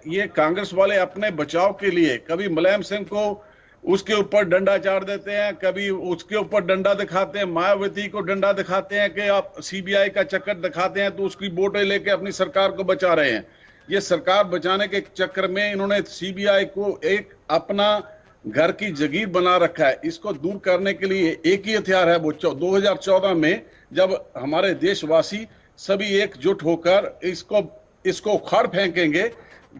ये कांग्रेस वाले अपने बचाव के लिए कभी मुलायम सिंह को उसके ऊपर डंडा चाड़ देते हैं, कभी उसके ऊपर डंडा दिखाते हैं, मायावती को डंडा दिखाते हैं कि आप सीबीआई का चक्कर दिखाते हैं तो उसकी वोटें लेके अपनी सरकार को बचा रहे हैं। ये सरकार बचाने के चक्कर में इन्होंने सीबीआई को एक अपना घर की जगीर बना रखा है। इसको दूर करने के लिए एक ही हथियार है, वो 2014 में जब हमारे देशवासी सभी एकजुट होकर इसको उखाड़ फेंकेंगे,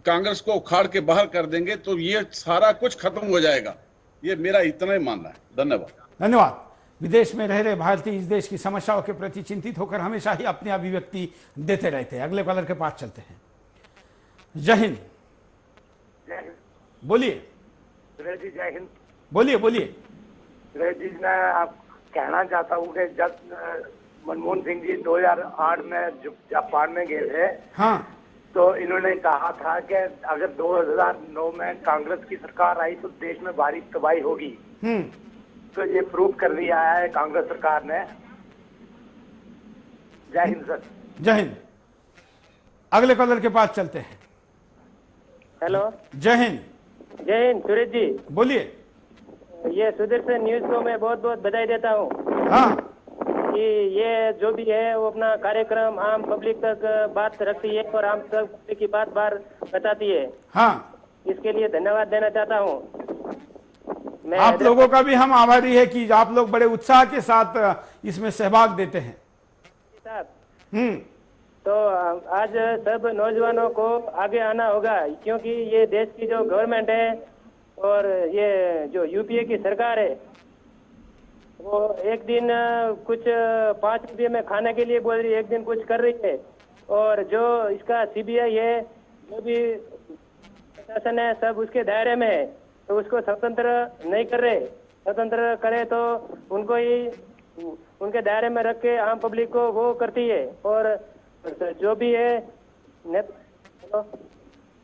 कांग्रेस को उखाड़ के बाहर कर देंगे, तो ये सारा कुछ खत्म हो जाएगा। ये मेरा इतना ही मानना है। धन्यवाद। धन्यवाद। विदेश में रह रहे भारतीय इस देश की समस्याओं के प्रति चिंतित होकर हमेशा ही अपनी अभिव्यक्ति देते रहते हैं। अगले कॉलर के पास चलते हैं। जय हिंद। बोलिए सुरेश जी, जय हिंद। बोलिए बोलिए। सुरेश जी, मैं आप कहना चाहता हूँ कि जब मनमोहन सिंह जी 2008 में जापान में गए थे, हाँ, तो इन्होंने कहा था कि अगर 2009 में कांग्रेस की सरकार आई तो देश में भारी तबाही होगी। तो ये प्रूव कर दिया है कांग्रेस सरकार ने। जय हिंद सर। जय हिंद। अगले कॉलर के पास चलते हैं। हेलो। जय हिंद। जय हिंद सुरेश जी। बोलिए। ये सुदर्शन न्यूज को मैं बहुत बहुत बधाई देता हूँ। हाँ। कि ये जो भी है वो अपना कार्यक्रम आम पब्लिक तक बात रखती है और आम पब्लिक की बात बार बताती है। हाँ। इसके लिए धन्यवाद देना चाहता हूँ। मैं आप लोगों का भी हम आभारी है कि आप लोग बड़े उत्साह के साथ इसमें सहभाग देते हैं। तो आज सब नौजवानों को आगे आना होगा, क्योंकि ये देश की जो गवर्नमेंट है और ये जो यूपीए की सरकार है वो एक दिन कुछ 5 रुपये में खाने के लिए बोल रही है, एक दिन कुछ कर रही है। और जो इसका सीबीआई है, जो भी प्रशासन है, सब उसके दायरे में है, तो उसको स्वतंत्र नहीं कर रहे। स्वतंत्र करे तो उनको ही उनके दायरे में रख के आम पब्लिक को वो करती है। और जो भी है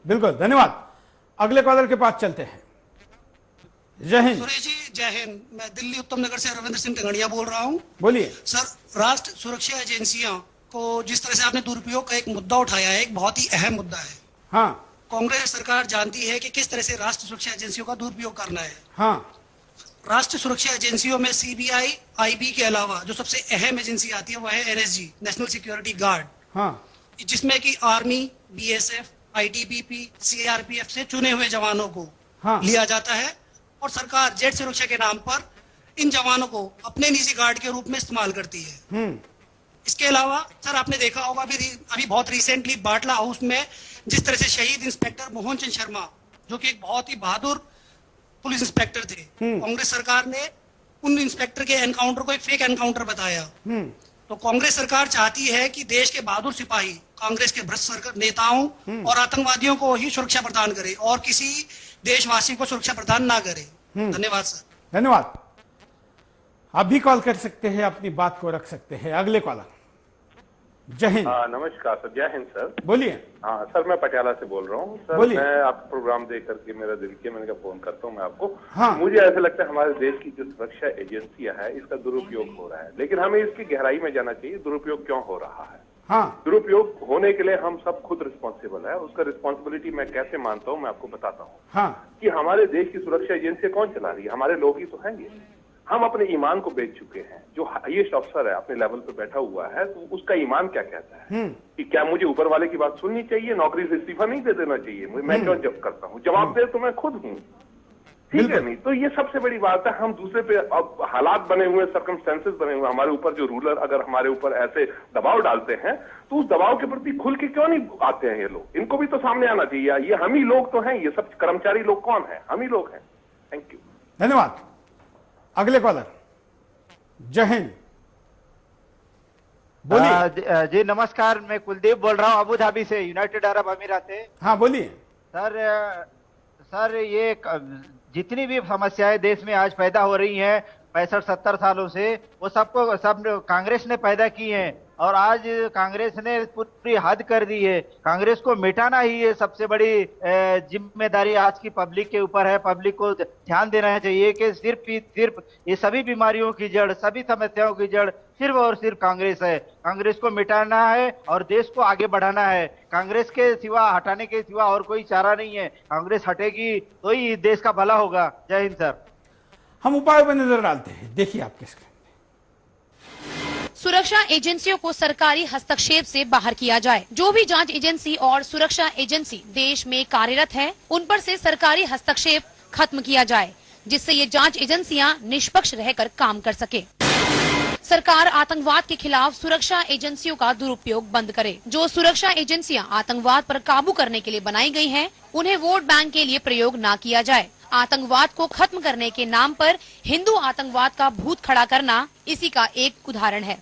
बिल्कुल। धन्यवाद। अगले कॉलर के पास चलते हैं। जय हिंद। सुरेश जी, जय हिंद। मैं दिल्ली उत्तम नगर से रविंद्र सिंह टिंगड़िया बोल रहा हूँ। बोलिए सर। राष्ट्र सुरक्षा एजेंसियां को जिस तरह से आपने दुरुपयोग का एक मुद्दा उठाया है, एक बहुत ही अहम मुद्दा है। हाँ। कांग्रेस सरकार जानती है कि किस तरह से राष्ट्र सुरक्षा एजेंसियों का दुरुपयोग करना है। हाँ। राष्ट्र सुरक्षा एजेंसियों में सीबीआई, आईबी के अलावा जो सबसे अहम एजेंसी आती है वह है एनएसजी, नेशनल सिक्योरिटी गार्ड। हाँ। जिसमें कि आर्मी, बीएसएफ, आईटीबीपी, सीआरपीएफ से चुने हुए जवानों को लिया जाता है और सरकार जेट सुरक्षा के नाम पर इन जवानों को अपने निजी गार्ड के रूप में इस्तेमाल करती है। इसके अलावा सर आपने देखा होगा अभी बहुत रिसेंटली बाटला हाउस में जिस तरह से शहीद इंस्पेक्टर मोहन चंद शर्मा, जो कि एक बहुत ही बहादुर पुलिस इंस्पेक्टर थे, कांग्रेस सरकार ने उन इंस्पेक्टर के एनकाउंटर को एक फेक एनकाउंटर बताया। तो कांग्रेस सरकार चाहती है कि देश के बहादुर सिपाही कांग्रेस के भ्रष्ट नेताओं और आतंकवादियों को ही सुरक्षा प्रदान करे और किसी देशवासी को सुरक्षा प्रदान ना करे। धन्यवाद सर। धन्यवाद। आप भी कॉल कर सकते हैं, अपनी बात को रख सकते हैं। अगले कॉलर। जय हिंद। नमस्कार सर। जय हिंद सर। बोलिए। हाँ सर, मैं पटियाला से बोल रहा हूँ सर। मैं आपका प्रोग्राम देख करके मेरा दिल किया, मैंने कहा फोन करता हूँ मैं आपको। हाँ। मुझे ऐसा लगता है हमारे देश की जो सुरक्षा एजेंसियां है इसका दुरुपयोग हो रहा है, लेकिन हमें इसकी गहराई में जाना चाहिए, दुरुपयोग क्यों हो रहा है। हाँ। दुरुपयोग होने के लिए हम सब खुद रिस्पॉन्सिबल है। उसका रिस्पॉन्सिबिलिटी मैं कैसे मानता हूँ मैं आपको बताता हूँ। हाँ। कि हमारे देश की सुरक्षा एजेंसियां कौन चला रही है, हमारे लोग ही तो हैं ये। हम अपने ईमान को बेच चुके हैं। जो हाईएस्ट अफसर है अपने लेवल पे बैठा हुआ है, तो उसका ईमान क्या कहता है कि क्या मुझे ऊपर वाले की बात सुननी चाहिए, नौकरी से इस्तीफा नहीं दे देना चाहिए, मैं क्यों जब करता हूँ, जवाब दे तो मैं खुद हूँ, ठीक है नहीं। तो ये सबसे बड़ी बात है। हम दूसरे पे अब हालात बने हुए, सर्कमस्टेंसेस बने हुए, हमारे ऊपर जो रूलर अगर हमारे ऊपर ऐसे दबाव डालते हैं तो उस दबाव के प्रति खुल के क्यों नहीं आते हैं ये लोग। इनको भी तो सामने आना चाहिए। ये हम ही लोग तो हैं, ये सब कर्मचारी लोग कौन है, हम ही लोग हैं। Thank you. धन्यवाद। अगले कॉलर। जय हिंद। बोलिए। जी नमस्कार, मैं कुलदीप बोल रहा हूँ अबू धाबी से, यूनाइटेड अरब अमीरात से। हाँ बोलिए। सर ये जितनी भी समस्याएं देश में आज पैदा हो रही हैं 65-70 सालों से, वो सब कांग्रेस ने पैदा की हैं और आज कांग्रेस ने पूरी हद कर दी है। कांग्रेस को मिटाना ही ये सबसे बड़ी जिम्मेदारी आज की पब्लिक के ऊपर है। पब्लिक को ध्यान देना चाहिए कि सिर्फ ये सभी बीमारियों की जड़, सभी समस्याओं की जड़ सिर्फ और सिर्फ कांग्रेस है। कांग्रेस को मिटाना है और देश को आगे बढ़ाना है। कांग्रेस के सिवा, हटाने के सिवा और कोई चारा नहीं है। कांग्रेस हटेगी तो ही देश का भला होगा। जय हिंद सर। हम उपायों पर नजर डालते हैं, देखिए आपके स्क्रीन। सुरक्षा एजेंसियों को सरकारी हस्तक्षेप से बाहर किया जाए। जो भी जांच एजेंसी और सुरक्षा एजेंसी देश में कार्यरत है, उन पर से सरकारी हस्तक्षेप खत्म किया जाए, जिससे ये जांच एजेंसियां निष्पक्ष रहकर काम कर सके। सरकार आतंकवाद के खिलाफ सुरक्षा एजेंसियों का दुरुपयोग बंद करे। जो सुरक्षा एजेंसियां आतंकवाद पर काबू करने के लिए बनाई गई हैं, उन्हें वोट बैंक के लिए प्रयोग न किया जाए। आतंकवाद को खत्म करने के नाम पर हिंदू आतंकवाद का भूत खड़ा करना इसी का एक उदाहरण है।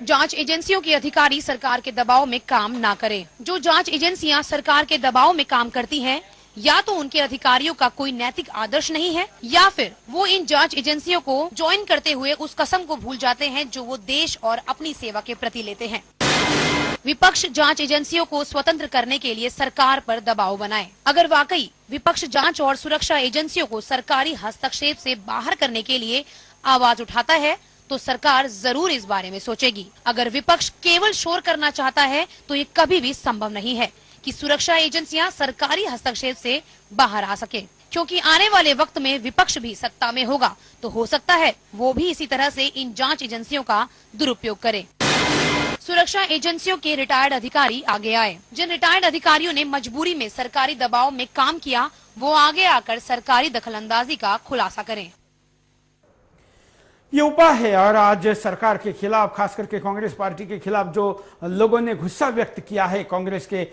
जांच एजेंसियों के अधिकारी सरकार के दबाव में काम ना करें। जो जांच एजेंसियां सरकार के दबाव में काम करती हैं, या तो उनके अधिकारियों का कोई नैतिक आदर्श नहीं है, या फिर वो इन जांच एजेंसियों को ज्वाइन करते हुए उस कसम को भूल जाते हैं जो वो देश और अपनी सेवा के प्रति लेते हैं। विपक्ष जांच एजेंसियों को स्वतंत्र करने के लिए सरकार पर दबाव बनाए। अगर वाकई विपक्ष जांच और सुरक्षा एजेंसियों को सरकारी हस्तक्षेप से बाहर करने के लिए आवाज उठाता है, तो सरकार जरूर इस बारे में सोचेगी। अगर विपक्ष केवल शोर करना चाहता है, तो ये कभी भी संभव नहीं है कि सुरक्षा एजेंसियां सरकारी हस्तक्षेप से बाहर आ सके, क्योंकि आने वाले वक्त में विपक्ष भी सत्ता में होगा, तो हो सकता है वो भी इसी तरह से इन जांच एजेंसियों का दुरुपयोग करे। सुरक्षा एजेंसियों के रिटायर्ड अधिकारी आगे आए। जिन रिटायर्ड अधिकारियों ने मजबूरी में सरकारी दबाव में काम किया, वो आगे आकर सरकारी दखलंदाजी का खुलासा करें। ये उपाय है। और आज सरकार के खिलाफ, खास करके कांग्रेस पार्टी के खिलाफ जो लोगों ने गुस्सा व्यक्त किया है, कांग्रेस के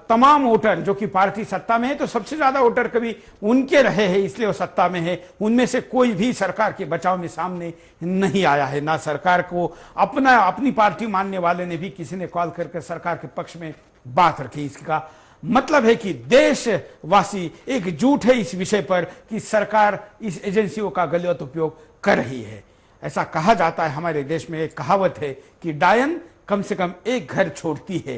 तमाम वोटर, जो कि पार्टी सत्ता में है तो सबसे ज्यादा वोटर कभी उनके रहे हैं, इसलिए वो सत्ता में है, उनमें से कोई भी सरकार के बचाव में सामने नहीं आया है। ना सरकार को अपनी पार्टी मानने वाले ने भी किसी ने कॉल करके सरकार के पक्ष में बात रखी। इसका मतलब है कि देशवासी एकजुट है इस विषय पर कि सरकार इस एजेंसियों का गलत उपयोग कर रही है। ऐसा कहा जाता है, हमारे देश में एक कहावत है कि डायन कम से कम एक घर छोड़ती है।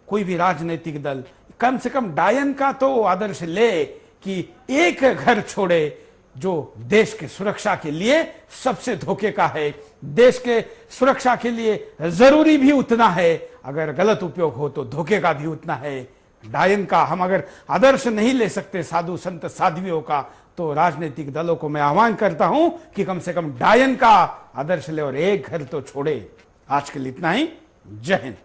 कोई भी राजनीतिक दल कम से कम डायन का तो आदर्श ले कि एक घर छोड़े जो देश के सुरक्षा के लिए सबसे धोखे का है, देश के सुरक्षा के लिए जरूरी भी उतना है, अगर गलत उपयोग हो तो धोखे का भी उतना है। डायन का हम अगर आदर्श नहीं ले सकते साधु संत साध्वियों का, तो राजनीतिक दलों को मैं आह्वान करता हूं कि कम से कम डायन का आदर्श ले और एक घर तो छोड़े। आज के लिए इतना ही। जय हिंद।